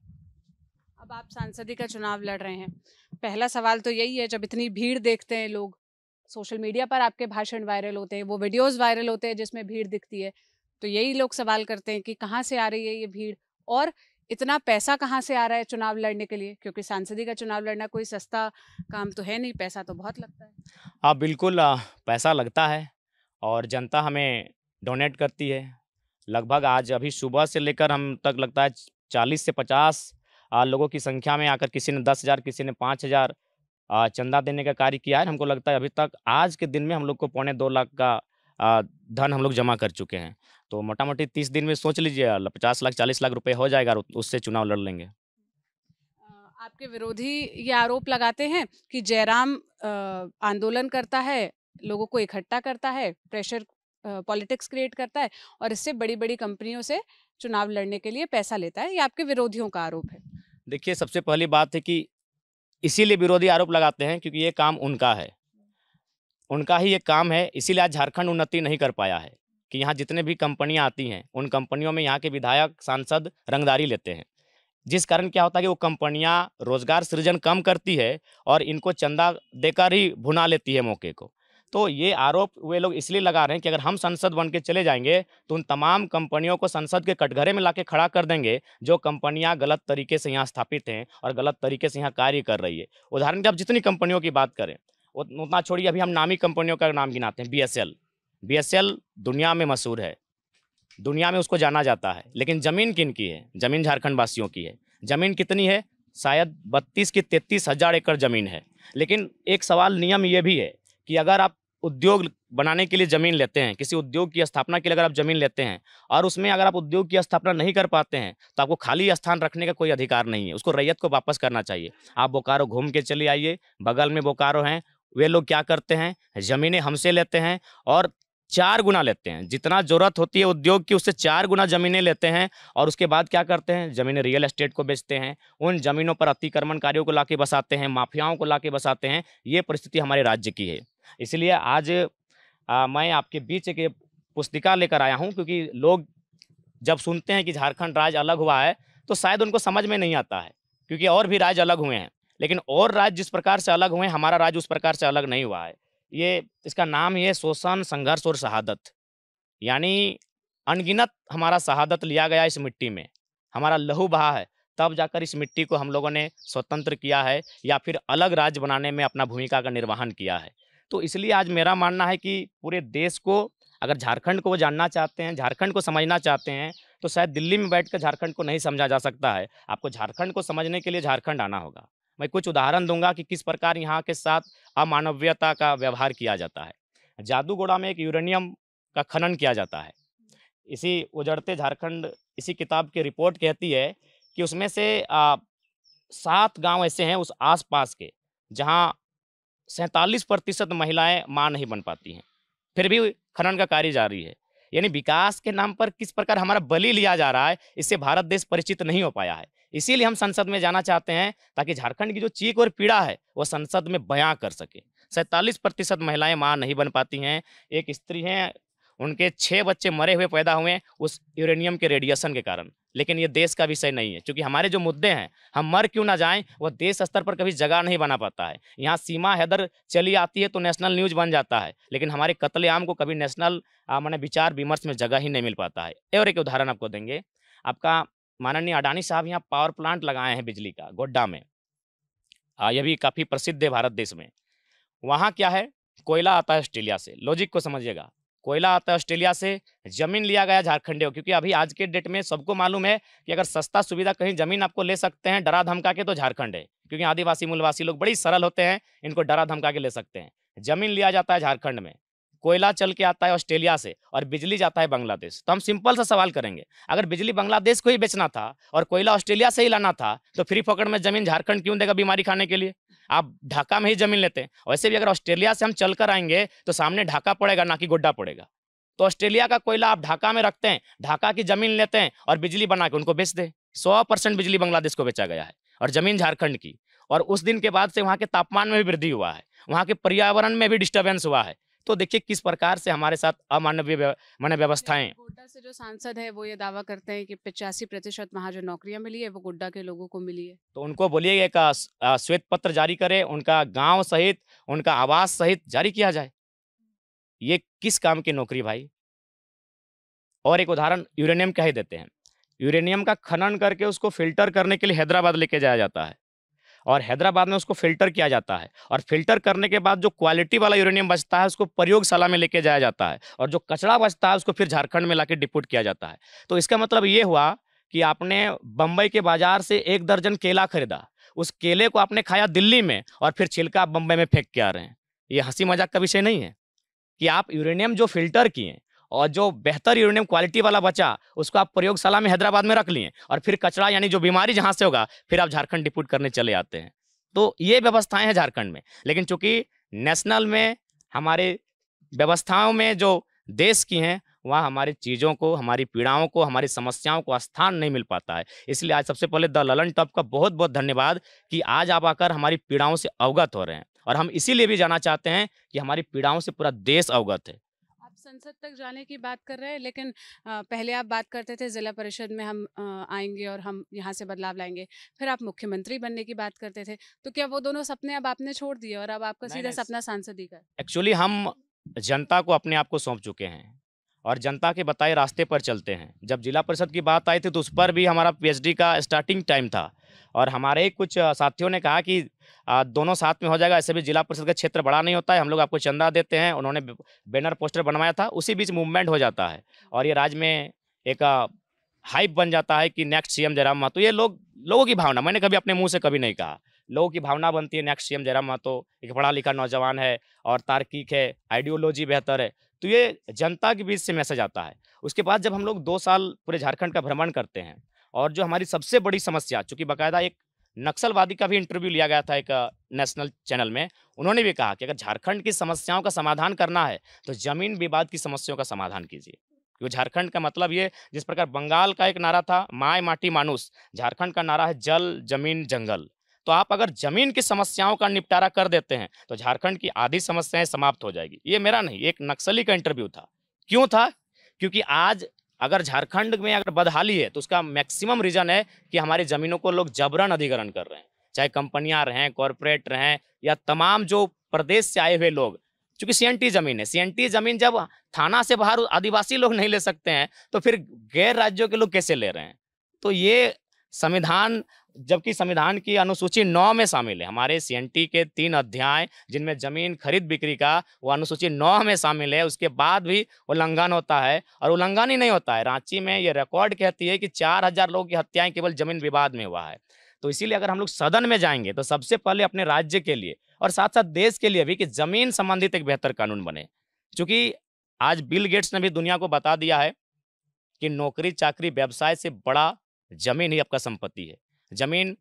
अब आप सांसदी का चुनाव लड़ रहे हैं, पहला सवाल तो यही है, जब इतनी भीड़ देखते हैं लोग, सोशल मीडिया पर आपके भाषण वायरल होते हैं, वो वीडियोस वायरल होते हैं जिसमें भीड़ दिखती है, तो यही लोग सवाल करते हैं कि कहाँ से आ रही है ये भीड़ और इतना पैसा कहाँ से आ रहा है चुनाव लड़ने के लिए, क्योंकि सांसदी का चुनाव लड़ना कोई सस्ता काम तो है नहीं, पैसा तो बहुत लगता है। हाँ बिल्कुल, पैसा लगता है और जनता हमें डोनेट करती है। लगभग आज अभी सुबह से लेकर हम तक लगता है 40 से 50 लोगों की संख्या में आकर किसी ने 10,000, किसी ने 5,000 चंदा देने का कार्य किया है। हमको लगता है अभी तक आज के दिन में हम लोग को 2.25 लाख का धन हम लोग जमा कर चुके हैं। तो मोटा मोटी 30 दिन में सोच लीजिए 50 लाख 40 लाख रुपए हो जाएगा और उससे चुनाव लड़ लेंगे। आपके विरोधी ये आरोप लगाते हैं कि जयराम आंदोलन करता है, लोगों को इकट्ठा करता है, प्रेशर पॉलिटिक्स क्रिएट करता है और इससे बड़ी बड़ी कंपनियों से चुनाव लड़ने के लिए पैसा लेता है। ये आपके विरोधियों का आरोप है। देखिए, सबसे पहली बात है कि इसीलिए विरोधी आरोप लगाते हैं क्योंकि ये काम उनका है, उनका ही ये काम है। इसीलिए आज झारखंड उन्नति नहीं कर पाया है कि यहाँ जितने भी कंपनियाँ आती हैं उन कंपनियों में यहाँ के विधायक सांसद रंगदारी लेते हैं, जिस कारण क्या होता है कि वो कंपनियाँ रोजगार सृजन कम करती है और इनको चंदा देकर ही भुना लेती है मौके को। तो ये आरोप वे लोग इसलिए लगा रहे हैं कि अगर हम संसद बन के चले जाएंगे तो उन तमाम कंपनियों को संसद के कटघरे में लाके खड़ा कर देंगे जो कंपनियां गलत तरीके से यहाँ स्थापित हैं और गलत तरीके से यहाँ कार्य कर रही है। उदाहरण के आप जितनी कंपनियों की बात करें उतना छोड़िए, अभी हम नामी कंपनियों का नाम गिनाते हैं। BSL दुनिया में मशहूर है, दुनिया में उसको जाना जाता है, लेकिन ज़मीन किन की है? ज़मीन झारखंड वासियों की है। ज़मीन कितनी है? शायद 32 की 33,000 एकड़ ज़मीन है। लेकिन एक सवाल नियम ये भी है कि अगर आप उद्योग बनाने के लिए ज़मीन लेते हैं, किसी उद्योग की स्थापना के लिए अगर आप ज़मीन लेते हैं और उसमें अगर आप उद्योग की स्थापना नहीं कर पाते हैं तो आपको खाली स्थान रखने का कोई अधिकार नहीं है, उसको रैयत को वापस करना चाहिए। आप बोकारो घूम के चले आइए, बगल में बोकारो हैं, वे लोग क्या करते हैं, ज़मीनें हमसे लेते हैं और 4 गुना लेते हैं, जितना ज़रूरत होती है उद्योग की उससे 4 गुना ज़मीनें लेते हैं और उसके बाद क्या करते हैं, ज़मीनें रियल एस्टेट को बेचते हैं, उन ज़मीनों पर अतिक्रमणकारियों को लाके बसाते हैं, माफियाओं को लाके बसाते हैं। ये परिस्थिति हमारे राज्य की है। इसलिए आज मैं आपके बीच एक पुस्तिका लेकर आया हूं, क्योंकि लोग जब सुनते हैं कि झारखंड राज्य अलग हुआ है तो शायद उनको समझ में नहीं आता है, क्योंकि और भी राज्य अलग हुए हैं, लेकिन और राज्य जिस प्रकार से अलग हुए हैं हमारा राज्य उस प्रकार से अलग नहीं हुआ है। ये इसका नाम ही है शोषण, संघर्ष और शहादत। यानी अनगिनत हमारा शहादत लिया गया इस मिट्टी में, हमारा लहू बहा है, तब जाकर इस मिट्टी को हम लोगों ने स्वतंत्र किया है या फिर अलग राज्य बनाने में अपना भूमिका का निर्वहन किया है। तो इसलिए आज मेरा मानना है कि पूरे देश को, अगर झारखंड को वो जानना चाहते हैं, झारखंड को समझना चाहते हैं, तो शायद दिल्ली में बैठकर झारखंड को नहीं समझा जा सकता है। आपको झारखंड को समझने के लिए झारखंड आना होगा। मैं कुछ उदाहरण दूंगा कि किस प्रकार यहाँ के साथ अमानवीयता का व्यवहार किया जाता है। जादूगोड़ा में एक यूरेनियम का खनन किया जाता है। इसी उजड़ते झारखंड, इसी किताब की रिपोर्ट कहती है कि उसमें से 7 गांव ऐसे हैं उस आसपास के जहां 47% महिलाएं मां नहीं बन पाती हैं, फिर भी खनन का कार्य जारी है। यानी विकास के नाम पर किस प्रकार हमारा बलि लिया जा रहा है, इससे भारत देश परिचित नहीं हो पाया है। इसीलिए हम संसद में जाना चाहते हैं, ताकि झारखंड की जो चीख और पीड़ा है वो संसद में बयां कर सके। 47% महिलाएं मां नहीं बन पाती हैं। एक स्त्री हैं, उनके 6 बच्चे मरे हुए पैदा हुए उस यूरेनियम के रेडिएशन के कारण। लेकिन ये देश का विषय नहीं है, क्योंकि हमारे जो मुद्दे हैं, हम मर क्यों ना जाएं, वो देश स्तर पर कभी जगह नहीं बना पाता है। यहाँ सीमा हैदर चली आती है तो नेशनल न्यूज बन जाता है, लेकिन हमारे कत्लेआम को कभी नेशनल माने विचार विमर्श में जगह ही नहीं मिल पाता है। और एक उदाहरण आपको देंगे, आपका माननीय अडानी साहब यहाँ पावर प्लांट लगाए हैं बिजली का गोड्डा में। यह भी काफ़ी प्रसिद्ध है भारत देश में। वहाँ क्या है, कोयला आता है ऑस्ट्रेलिया से। लॉजिक को समझिएगा, कोयला आता है ऑस्ट्रेलिया से, जमीन लिया गया झारखंड, क्योंकि अभी आज के डेट में सबको मालूम है कि अगर सस्ता सुविधा कहीं जमीन आपको ले सकते हैं डरा धमका के, तो झारखंड है। क्योंकि आदिवासी मूलवासी लोग बड़ी सरल होते हैं, इनको डरा धमका के ले सकते हैं। जमीन लिया जाता है झारखंड में, कोयला चल के आता है ऑस्ट्रेलिया से, और बिजली जाता है बांग्लादेश। तो हम सिंपल सा सवाल करेंगे, अगर बिजली बांग्लादेश को ही बेचना था और कोयला ऑस्ट्रेलिया से ही लाना था, तो फ्री पकड़ में जमीन झारखंड क्यों देगा बीमारी खाने के लिए? आप ढाका में ही जमीन लेते हैं। वैसे भी अगर ऑस्ट्रेलिया से हम चलकर आएंगे तो सामने ढाका पड़ेगा, ना कि गोड्डा पड़ेगा। तो ऑस्ट्रेलिया का कोयला आप ढाका में रखते हैं, ढाका की जमीन लेते हैं और बिजली बना के उनको बेच दे। 100% बिजली बांग्लादेश को बेचा गया है और जमीन झारखंड की। और उस दिन के बाद से वहाँ के तापमान में भी वृद्धि हुआ है, वहाँ के पर्यावरण में भी डिस्टर्बेंस हुआ है। तो देखिए किस प्रकार से हमारे साथ अमानवीय माने व्यवस्थाएं। गोड्डा से जो सांसद है वो ये दावा करते हैं कि 85% वहाँ जो नौकरियां मिली है वो गोड्डा के लोगों को मिली है। तो उनको बोलिए एक श्वेत पत्र जारी करे, उनका गांव सहित, उनका आवास सहित जारी किया जाए। ये किस काम की नौकरी भाई? और एक उदाहरण यूरेनियम का ही देते हैं। यूरेनियम का खनन करके उसको फिल्टर करने के लिए हैदराबाद लेके जाया जाता है, और हैदराबाद में उसको फिल्टर किया जाता है, और फिल्टर करने के बाद जो क्वालिटी वाला यूरेनियम बचता है उसको प्रयोगशाला में लेके जाया जाता है, और जो कचरा बचता है उसको फिर झारखंड में लाके डिपोट किया जाता है। तो इसका मतलब ये हुआ कि आपने बम्बई के बाजार से 1 दर्जन केला खरीदा, उस केले को आपने खाया दिल्ली में, और फिर छिलका आप बम्बई में फेंक के आ रहे हैं। ये हंसी मजाक का विषय नहीं है कि आप यूरेनियम जो फिल्टर किए और जो बेहतर यूरेनियम क्वालिटी वाला बचा उसको आप प्रयोगशाला में हैदराबाद में रख लिए, और फिर कचरा यानी जो बीमारी जहां से होगा फिर आप झारखंड डिपोट करने चले आते हैं। तो ये व्यवस्थाएं हैं झारखंड में। लेकिन चूंकि नेशनल में हमारे व्यवस्थाओं में जो देश की हैं, वहाँ हमारी चीज़ों को, हमारी पीड़ाओं को, हमारी समस्याओं को स्थान नहीं मिल पाता है। इसलिए आज सबसे पहले द ललन टॉप का बहुत बहुत धन्यवाद कि आज आप आकर हमारी पीड़ाओं से अवगत हो रहे हैं, और हम इसीलिए भी जाना चाहते हैं कि हमारी पीड़ाओं से पूरा देश अवगत है। आप संसद तक जाने की बात कर रहे हैं, लेकिन पहले आप बात करते थे जिला परिषद में हम आएंगे और हम यहाँ से बदलाव लाएंगे, फिर आप मुख्यमंत्री बनने की बात करते थे। तो क्या वो दोनों सपने अब आपने छोड़ दिए और अब आपका सीधा सपना सांसदी का? एक्चुअली हम जनता को अपने आप को सौंप चुके हैं और जनता के बताए रास्ते पर चलते हैं। जब जिला परिषद की बात आई थी तो उस पर भी हमारा पीएचडी का स्टार्टिंग टाइम था, और हमारे कुछ साथियों ने कहा कि दोनों साथ में हो जाएगा, ऐसे भी जिला परिषद का क्षेत्र बड़ा नहीं होता है, हम लोग आपको चंदा देते हैं। उन्होंने बैनर पोस्टर बनवाया था, उसी बीच मूवमेंट हो जाता है और ये राज्य में एक हाइप बन जाता है कि नेक्स्ट सीएम जयराम महतो। ये लोगों की भावना, मैंने कभी अपने मुंह से कभी नहीं कहा, लोगों की भावना बनती है नेक्स्ट सीएम जयराम महतो, एक पढ़ा लिखा नौजवान है और तार्किक है, आइडियोलॉजी बेहतर है। तो ये जनता के बीच से मैसेज आता है। उसके बाद जब हम लोग 2 साल पूरे झारखंड का भ्रमण करते हैं, और जो हमारी सबसे बड़ी समस्या, चूंकि बाकायदा एक नक्सलवादी का भी इंटरव्यू लिया गया था एक नेशनल चैनल में, उन्होंने भी कहा कि अगर झारखंड की समस्याओं का समाधान करना है तो जमीन विवाद की समस्याओं का समाधान कीजिए। क्योंकि झारखंड का मतलब ये, जिस प्रकार बंगाल का एक नारा था माय माटी मानुस, झारखंड का नारा है जल जमीन जंगल। तो आप अगर जमीन की समस्याओं का निपटारा कर देते हैं तो झारखंड की आधी समस्याएं समाप्त हो जाएगी। ये मेरा नहीं, एक नक्सली का इंटरव्यू था। क्यों था? क्योंकि आज अगर झारखंड में अगर बदहाली है तो उसका मैक्सिमम रीजन है कि हमारी जमीनों को लोग जबरन अधिग्रहण कर रहे हैं, चाहे कंपनियां रहें, कॉरपोरेट रहें, या तमाम जो प्रदेश से आए हुए लोग। क्योंकि सीएनटी जमीन है। सीएनटी जमीन जब थाना से बाहर आदिवासी लोग नहीं ले सकते हैं तो फिर गैर राज्यों के लोग कैसे ले रहे हैं? तो ये संविधान, जबकि संविधान की अनुसूची 9 में शामिल है, हमारे सीएनटी के 3 अध्याय जिनमें जमीन खरीद बिक्री का वो अनुसूची 9 में शामिल है, उसके बाद भी उल्लंघन होता है। और उल्लंघन ही नहीं होता है, रांची में ये रिकॉर्ड कहती है कि 4000 लोगों की हत्याएं केवल जमीन विवाद में हुआ है। तो इसीलिए अगर हम लोग सदन में जाएंगे तो सबसे पहले अपने राज्य के लिए और साथ साथ देश के लिए भी कि जमीन संबंधित एक बेहतर कानून बने। क्योंकि आज बिल गेट्स ने भी दुनिया को बता दिया है कि नौकरी चाकरी व्यवसाय से बड़ा जमीन ही आपका संपत्ति है। जमीन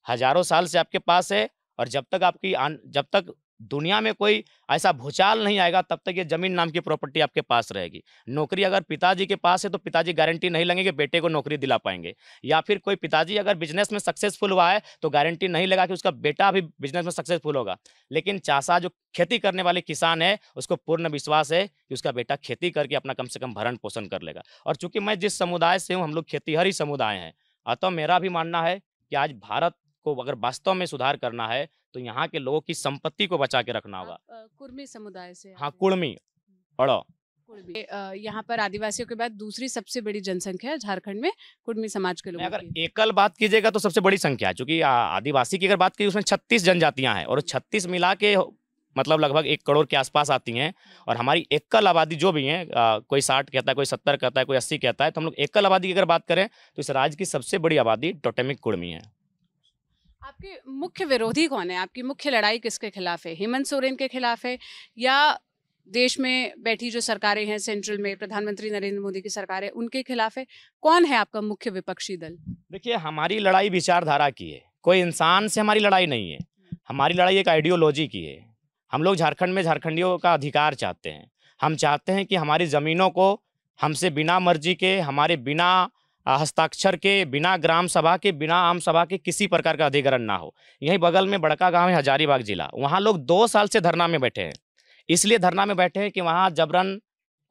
हजारों साल से आपके पास है और जब तक दुनिया में कोई ऐसा भूचाल नहीं आएगा तब तक ये जमीन नाम की प्रॉपर्टी आपके पास रहेगी। नौकरी अगर पिताजी के पास है तो पिताजी गारंटी नहीं लेंगे कि बेटे को नौकरी दिला पाएंगे, या फिर कोई पिताजी अगर बिजनेस में सक्सेसफुल हुआ है तो गारंटी नहीं लगा कि उसका बेटा भी बिजनेस में सक्सेसफुल होगा। लेकिन चासा जो खेती करने वाले किसान है उसको पूर्ण विश्वास है कि उसका बेटा खेती करके अपना कम से कम भरण पोषण कर लेगा। और चूंकि मैं जिस समुदाय से हूँ, हम लोग खेतीहर समुदाय हैं, अतः मेरा भी मानना है कि आज भारत को अगर वास्तव में सुधार करना है तो यहाँ के लोगों की संपत्ति को बचा के रखना होगा। कुर्मी समुदाय से? हाँ, कुर्मी अड़ो। यहाँ पर आदिवासियों के बाद दूसरी सबसे बड़ी जनसंख्या है झारखंड में कुर्मी समाज के लोगों अगर की। एकल बात कीजिएगा तो सबसे बड़ी संख्या है, क्योंकि आदिवासी की अगर बात की उसमें 36 जनजातियां हैं और 36 मिला के मतलब लगभग 1 करोड़ के आसपास आती हैं। और हमारी एकल आबादी जो भी है, कोई 60 कहता है, कोई 70 कहता है, कोई 80 कहता है, तो हम लोग एकल आबादी की अगर बात करें तो इस राज्य की सबसे बड़ी आबादी टोटेमिक कुर्मी है। आपके मुख्य विरोधी कौन है? आपकी मुख्य लड़ाई किसके खिलाफ है? हेमंत सोरेन के खिलाफ है या देश में बैठी जो सरकारें हैं, सेंट्रल में प्रधानमंत्री नरेंद्र मोदी की सरकार है, उनके खिलाफ है? कौन है आपका मुख्य विपक्षी दल? देखिए, हमारी लड़ाई विचारधारा की है, कोई इंसान से हमारी लड़ाई नहीं है। हमारी लड़ाई एक आइडियोलॉजी की है। हम लोग झारखंड में झारखंडियों का अधिकार चाहते हैं। हम चाहते हैं कि हमारी ज़मीनों को हमसे बिना मर्जी के, हमारे बिना हस्ताक्षर के, बिना ग्राम सभा के, बिना आम सभा के किसी प्रकार का अधिग्रहण ना हो। यहीं बगल में बड़का गांव है हजारीबाग जिला, वहाँ लोग 2 साल से धरना में बैठे हैं। इसलिए धरना में बैठे हैं कि वहाँ जबरन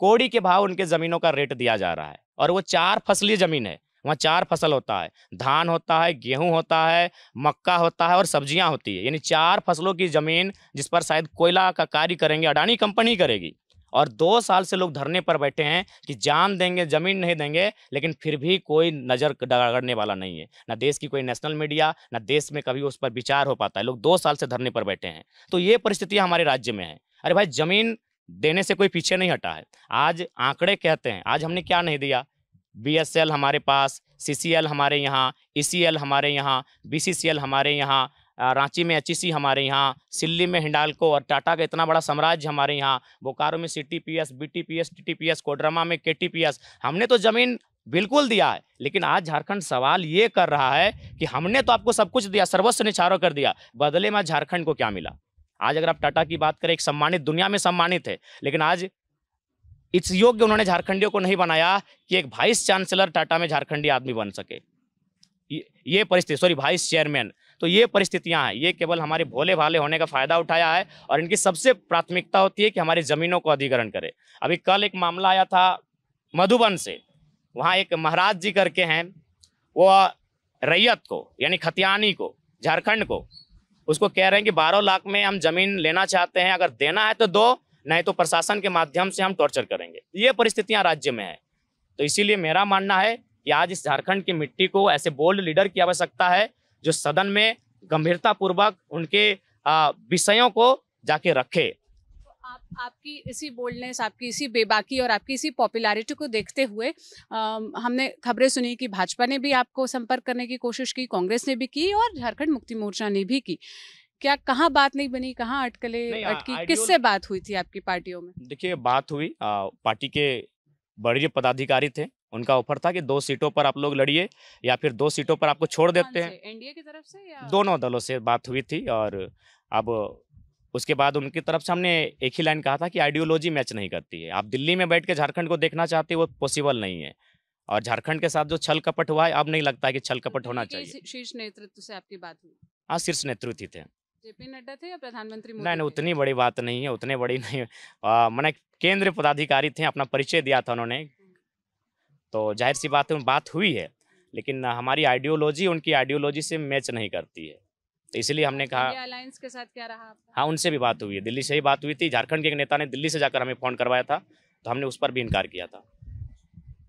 कोड़ी के भाव उनके ज़मीनों का रेट दिया जा रहा है। और वो 4 फसलीय ज़मीन है, वहाँ 4 फसल होता है, धान होता है, गेहूँ होता है, मक्का होता है और सब्जियाँ होती है। यानी 4 फसलों की ज़मीन जिस पर शायद कोयला का कार्य करेंगे, अडानी कंपनी करेगी। और 2 साल से लोग धरने पर बैठे हैं कि जान देंगे, ज़मीन नहीं देंगे, लेकिन फिर भी कोई नज़र डगड़ने वाला नहीं है। ना देश की कोई नेशनल मीडिया, ना देश में कभी उस पर विचार हो पाता है। लोग 2 साल से धरने पर बैठे हैं। तो ये परिस्थितियाँ हमारे राज्य में हैं। अरे भाई, ज़मीन देने से कोई पीछे नहीं हटा है। आज आंकड़े कहते हैं, आज हमने क्या नहीं दिया। BSL हमारे पास, CCL हमारे यहाँ, ECL हमारे यहाँ, BCCL हमारे यहाँ, रांची में HEC हमारे यहाँ, सिल्ली में हिंडाल्को और टाटा का इतना बड़ा साम्राज्य हमारे यहाँ, बोकारो में CTPS, BTPS, TTPS, कोडरमा में KTPS। हमने तो ज़मीन बिल्कुल दिया है। लेकिन आज झारखंड सवाल ये कर रहा है कि हमने तो आपको सब कुछ दिया, सर्वस्व निछावर कर दिया, बदले में झारखंड को क्या मिला? आज अगर आप टाटा की बात करें, एक सम्मानित, दुनिया में सम्मानित है, लेकिन आज इस योग्य उन्होंने झारखंडियों को नहीं बनाया कि एक वाइस चांसलर टाटा में झारखंडी आदमी बन सके। ये परिस्थिति, वाइस चेयरमैन। तो ये परिस्थितियां हैं, ये केवल हमारे भोले भाले होने का फायदा उठाया है और इनकी सबसे प्राथमिकता होती है कि हमारी ज़मीनों को अधिग्रहण करे। अभी कल एक मामला आया था मधुबन से, वहाँ एक महाराज जी करके हैं, वो रैयत को यानी खतियानी को, झारखंड को, उसको कह रहे हैं कि 12 लाख में हम ज़मीन लेना चाहते हैं, अगर देना है तो दो, नहीं तो प्रशासन के माध्यम से हम टॉर्चर करेंगे। ये परिस्थितियां राज्य में है। तो इसीलिए मेरा मानना है कि आज इस झारखंड की मिट्टी को ऐसे बोल्ड लीडर की आवश्यकता है जो सदन में गंभीरतापूर्वक उनके विषयों को जाके रखे। आपकी इसी बोल्डनेस, आपकी इसी बेबाकी और आपकी इसी पॉपुलैरिटी को देखते हुए हमने खबरें सुनी कि भाजपा ने भी आपको संपर्क करने की कोशिश की, कांग्रेस ने भी की और झारखंड मुक्ति मोर्चा ने भी की। क्या कहाँ बात नहीं बनी, कहाँ अटकी, किससे बात हुई थी आपकी पार्टियों में? देखिए, बात हुई, पार्टी के बड़े पदाधिकारी थे, उनका ऑफर था कि 2 सीटों पर आप लोग लड़िए या फिर 2 सीटों पर आपको छोड़ देते हैं। एनडीए की तरफ से या दोनों दलों से बात हुई थी। और अब उसके बाद उनकी तरफ से हमने एक ही लाइन कहा था कि आइडियोलॉजी मैच नहीं करती है। आप दिल्ली में बैठ के झारखंड को देखना चाहते हैं, वो पॉसिबल नहीं है। और झारखंड के साथ जो छल कपट हुआ है, अब नहीं लगता है कि छल कपट होना चाहिए। शीर्ष नेतृत्व से आपकी बात हुई? हाँ, शीर्ष नेतृत्व थे। जेपी नड्डा थे या प्रधानमंत्री मोदी? नहीं, उतनी बड़ी बात नहीं है, उतने बड़ी नहीं। मैंने केंद्रीय पदाधिकारी थे, अपना परिचय दिया था उन्होंने, तो जाहिर सी बात है बात हुई है। लेकिन हमारी आइडियोलॉजी उनकी आइडियोलॉजी से मैच नहीं करती है। तो इसलिए हमने कहा। इंडिया अलायंस के साथ क्या रहा आपका? हाँ, उनसे भी बात हुई है, दिल्ली से ही बात हुई थी। झारखंड के एक नेता ने दिल्ली से जाकर हमें फ़ोन करवाया था, तो हमने उस पर भी इनकार किया था।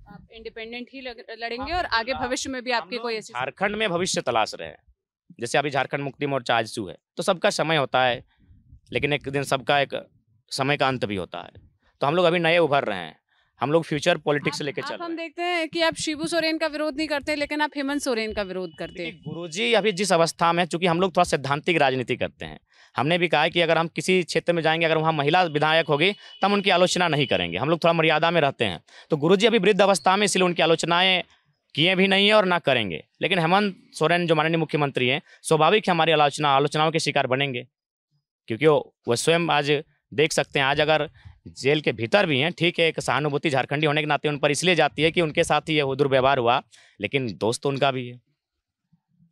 आप इंडिपेंडेंट ही लड़ेंगे और आगे भविष्य में भी आपकी कोई ऐसी? झारखंड में भविष्य तलाश रहे हैं। जैसे अभी झारखंड मुक्ति मोर्चा आजसू है, तो सबका समय होता है, लेकिन एक दिन सबका एक समय का अंत भी होता है। तो हम लोग अभी नए उभर रहे हैं, हम लोग फ्यूचर पॉलिटिक्स लेके चल रहे हम हैं। देखते हैं कि आप शिबू सोरेन का विरोध नहीं करते, लेकिन आप हेमंत सोरेन का विरोध करते हैं। गुरुजी अभी जिस अवस्था में, चूंकि हम लोग थोड़ा सैद्धांतिक राजनीति करते हैं, हमने भी कहा है कि अगर हम किसी क्षेत्र में जाएंगे, अगर वहाँ महिला विधायक होगी तो हम उनकी आलोचना नहीं करेंगे। हम लोग थोड़ा मर्यादा में रहते हैं। तो गुरुजी अभी वृद्ध अवस्था में, इसलिए उनकी आलोचनाएं किए भी नहीं है और ना करेंगे। लेकिन हेमंत सोरेन जो माननीय मुख्यमंत्री हैं, स्वाभाविक है हमारी आलोचनाओं के शिकार बनेंगे, क्योंकि वो स्वयं आज देख सकते हैं, आज अगर जेल के भीतर भी हैं, ठीक है, एक सहानुभूति झारखंडी होने के नाते उन पर इसलिए जाती है कि उनके साथ ही ये वो दुर्व्यवहार हुआ, लेकिन दोस्त तो उनका भी है।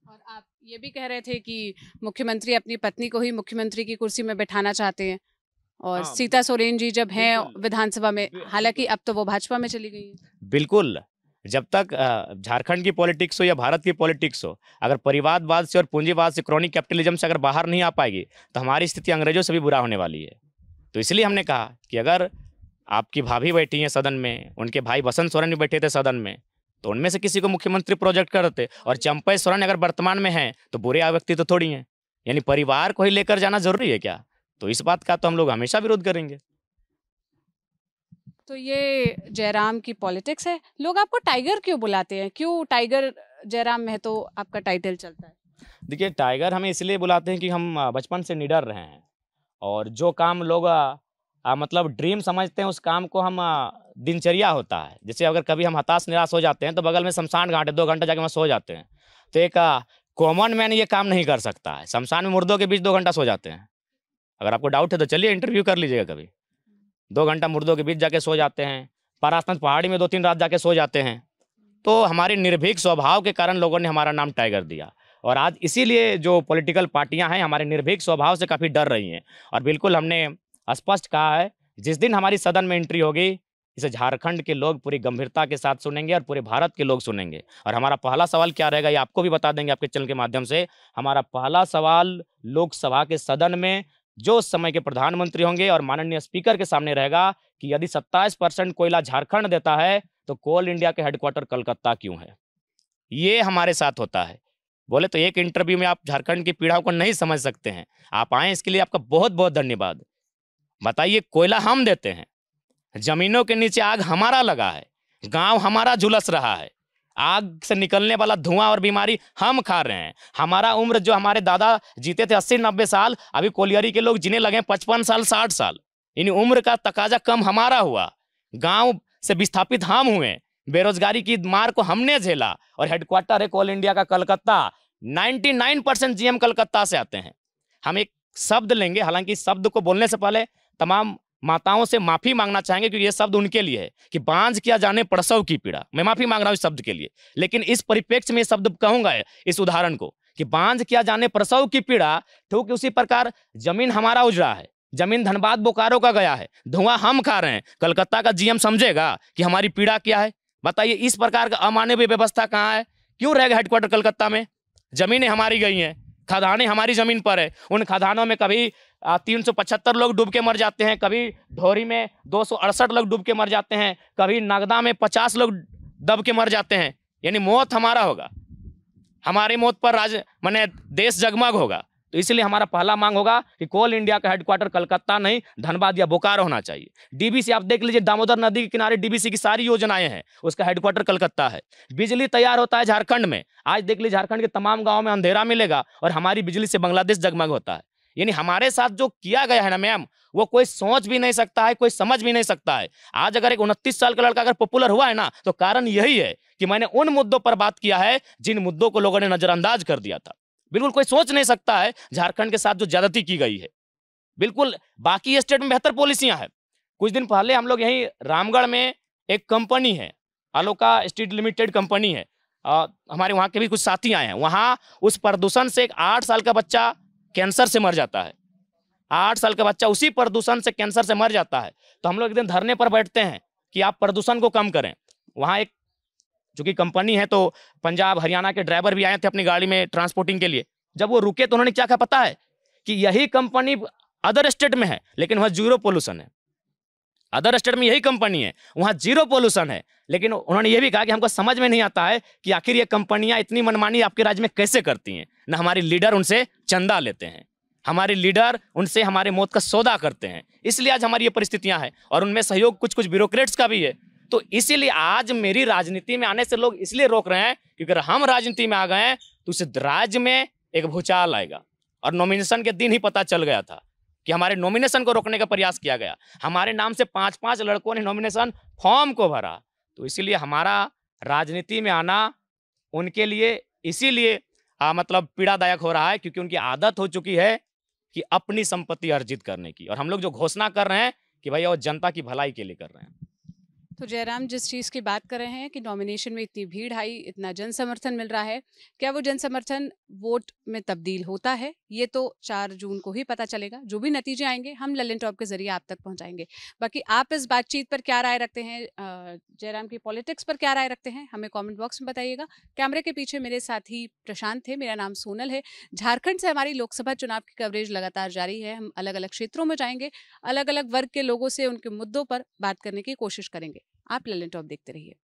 और आप ये भी कह रहे थे कि मुख्यमंत्री अपनी पत्नी को ही मुख्यमंत्री की कुर्सी में बैठाना चाहते हैं, और हाँ, सीता सोरेन जी जब हैं बिल्कुल। विधानसभा में, हालांकि अब तो वो भाजपा में चली गई है। बिल्कुल, जब तक झारखंड की पॉलिटिक्स हो या भारत की पॉलिटिक्स हो, अगर परिवारवाद से और पूंजीवाद से, क्रॉनिक कैपिटलिज्म से अगर बाहर नहीं आ पाएगी, तो हमारी स्थिति अंग्रेजों से भी बुरा होने वाली है। तो इसलिए हमने कहा कि अगर आपकी भाभी बैठी हैं सदन में, उनके भाई बसंत सोरेन भी बैठे थे सदन में, तो उनमें से किसी को मुख्यमंत्री प्रोजेक्ट करते। और चंपई सोरेन अगर वर्तमान में हैं तो बुरे व्यक्ति तो थोड़ी हैं, यानी परिवार को ही लेकर जाना जरूरी है क्या? तो इस बात का तो हम लोग हमेशा विरोध करेंगे। तो ये जयराम की पॉलिटिक्स है। लोग आपको टाइगर क्यों बुलाते हैं? क्यों टाइगर जयराम महतो आपका टाइटल चलता है? देखिए, टाइगर हमें इसलिए बुलाते हैं कि हम बचपन से निडर रहे हैं, और जो काम लोग मतलब ड्रीम समझते हैं, उस काम को हम दिनचर्या होता है। जैसे अगर कभी हम हताश निराश हो जाते हैं, तो बगल में शमशान घाट है, 2 घंटा जाके वहाँ सो जाते हैं। तो एक कॉमन मैन ये काम नहीं कर सकता है। शमशान में मुर्दों के बीच 2 घंटा सो जाते हैं। अगर आपको डाउट है तो चलिए इंटरव्यू कर लीजिएगा कभी। 2 घंटा मुर्दों के बीच जाके सो जाते हैं, पारासनाथ पहाड़ी में 2-3 रात जाके सो जाते हैं। तो हमारे निर्भीक स्वभाव के कारण लोगों ने हमारा नाम टाइगर दिया, और आज इसीलिए जो पॉलिटिकल पार्टियां हैं हमारे निर्भीक स्वभाव से काफ़ी डर रही हैं। और बिल्कुल हमने स्पष्ट कहा है, जिस दिन हमारी सदन में एंट्री होगी, इसे झारखंड के लोग पूरी गंभीरता के साथ सुनेंगे और पूरे भारत के लोग सुनेंगे। और हमारा पहला सवाल क्या रहेगा, ये आपको भी बता देंगे आपके चैनल के माध्यम से। हमारा पहला सवाल लोकसभा के सदन में जो उस समय के प्रधानमंत्री होंगे और माननीय स्पीकर के सामने रहेगा कि यदि 27% कोयला झारखंड देता है, तो कोल इंडिया के हेडक्वार्टर कलकत्ता क्यों है? ये हमारे साथ होता है। बोले तो एक इंटरव्यू में आप झारखंड की पीड़ा को नहीं समझ सकते हैं। आप आए, इसके लिए आपका बहुत बहुत धन्यवाद। बताइए, कोयला हम देते हैं, जमीनों के नीचे आग हमारा लगा है, गांव हमारा झुलस रहा है, आग से निकलने वाला धुआं और बीमारी हम खा रहे हैं। हमारा उम्र, जो हमारे दादा जीते थे 80-90 साल, अभी कोलियरी के लोग जीने लगे 55 साल 60 साल। इन उम्र का तकाजा कम हमारा हुआ, गांव से विस्थापित हम हुए, बेरोजगारी की मार को हमने झेला, और हेडक्वार्टर है कोल इंडिया का कलकत्ता। 99% जीएम कलकत्ता से आते हैं। हम एक शब्द लेंगे, हालांकि इस शब्द को बोलने से पहले तमाम माताओं से माफी मांगना चाहेंगे, क्योंकि ये शब्द उनके लिए है कि बांझ किया जाने प्रसव की पीड़ा। मैं माफी मांग रहा हूं इस शब्द के लिए, लेकिन इस परिप्रेक्ष्य में ये शब्द कहूंगा, इस उदाहरण को, कि बांझ किया जाने प्रसव की पीड़ा। ठीक उसी प्रकार जमीन हमारा उजड़ा है, जमीन धनबाद बोकारो का गया है, धुआं हम खा रहे हैं। कलकत्ता का जीएम समझेगा कि हमारी पीड़ा क्या है? बताइए, इस प्रकार का अमानवीय व्यवस्था कहाँ है? क्यों रहेगा हेडक्वार्टर कलकत्ता में? जमीनें हमारी गई हैं, खदानें हमारी जमीन पर है। उन खदानों में कभी 375 लोग डूब के मर जाते हैं, कभी ढोरी में 268 लोग डूब के मर जाते हैं, कभी नगदा में 50 लोग दब के मर जाते हैं। यानी मौत हमारा होगा, हमारी मौत पर माने देश जगमग होगा। तो इसलिए हमारा पहला मांग होगा कि कोल इंडिया का हेडक्वार्टर कलकत्ता नहीं, धनबाद या बोकारो होना चाहिए। डीबीसी आप देख लीजिए, दामोदर नदी के किनारे डीबीसी की सारी योजनाएं हैं, उसका हेडक्वार्टर कलकत्ता है। बिजली तैयार होता है झारखंड में। आज देख लीजिए, झारखंड के तमाम गाँव में अंधेरा मिलेगा और हमारी बिजली से बांग्लादेश जगमग होता है। यानी हमारे साथ जो किया गया है ना मैम, वो कोई सोच भी नहीं सकता है, कोई समझ भी नहीं सकता है। आज अगर एक 29 साल का लड़का अगर पॉपुलर हुआ है ना, तो कारण यही है कि मैंने उन मुद्दों पर बात किया है जिन मुद्दों को लोगों ने नजरअंदाज कर दिया था। बिल्कुल कोई सोच नहीं सकता है झारखंड के साथ जो ज्यादती की गई है। बिल्कुल बाकी स्टेट में बेहतर पॉलिसियां हैं। कुछ दिन पहले हम लोग यहीं रामगढ़ में एक कंपनी है, आलोका स्टील लिमिटेड कंपनी है, हमारे वहाँ के भी कुछ साथी आए हैं। वहाँ उस प्रदूषण से एक 8 साल का बच्चा कैंसर से मर जाता है। 8 साल का बच्चा उसी प्रदूषण से कैंसर से मर जाता है। तो हम लोग एक दिन धरने पर बैठते हैं कि आप प्रदूषण को कम करें। वहाँ एक चूंकि कंपनी है, तो पंजाब हरियाणा के ड्राइवर भी आए थे अपनी गाड़ी में ट्रांसपोर्टिंग के लिए। जब वो रुके तो उन्होंने क्या कहा पता है कि यही कंपनी अदर स्टेट में है लेकिन वहाँ जीरो पोल्यूशन है। अदर स्टेट में यही कंपनी है, वहाँ जीरो पोल्यूशन है, लेकिन उन्होंने ये भी कहा कि हमको समझ में नहीं आता है कि आखिर ये कंपनियां इतनी मनमानी आपके राज्य में कैसे करती हैं। न हमारे लीडर उनसे चंदा लेते हैं, हमारे लीडर उनसे हमारे मौत का सौदा करते हैं, इसलिए आज हमारी ये परिस्थितियां हैं। और उनमें सहयोग कुछ कुछ ब्यूरोक्रेट्स का भी है। तो इसीलिए आज मेरी राजनीति में आने से लोग इसलिए रोक रहे हैं क्योंकि अगर हम राजनीति में आ गए हैं तो उस राज्य में एक भूचाल आएगा। और नॉमिनेशन के दिन ही पता चल गया था कि हमारे नॉमिनेशन को रोकने का प्रयास किया गया। हमारे नाम से 5-5 लड़कों ने नॉमिनेशन फॉर्म को भरा। तो इसीलिए हमारा राजनीति में आना उनके लिए इसीलिए मतलब पीड़ादायक हो रहा है क्योंकि उनकी आदत हो चुकी है कि अपनी संपत्ति अर्जित करने की। और हम लोग जो घोषणा कर रहे हैं कि भाई वो जनता की भलाई के लिए कर रहे हैं। तो जयराम, जिस चीज़ की बात कर रहे हैं कि नॉमिनेशन में इतनी भीड़ आई, इतना जन समर्थन मिल रहा है, क्या वो जन समर्थन वोट में तब्दील होता है? ये तो 4 जून को ही पता चलेगा। जो भी नतीजे आएंगे हम ललन टॉप के जरिए आप तक पहुंचाएंगे। बाकी आप इस बातचीत पर क्या राय रखते हैं, जयराम की पॉलिटिक्स पर क्या राय रखते हैं, हमें कॉमेंट बॉक्स में बताइएगा। कैमरे के पीछे मेरे साथी प्रशांत थे, मेरा नाम सोनल है। झारखंड से हमारी लोकसभा चुनाव की कवरेज लगातार जारी है। हम अलग अलग क्षेत्रों में जाएंगे, अलग अलग वर्ग के लोगों से उनके मुद्दों पर बात करने की कोशिश करेंगे। आप ललन टॉप देखते रहिए।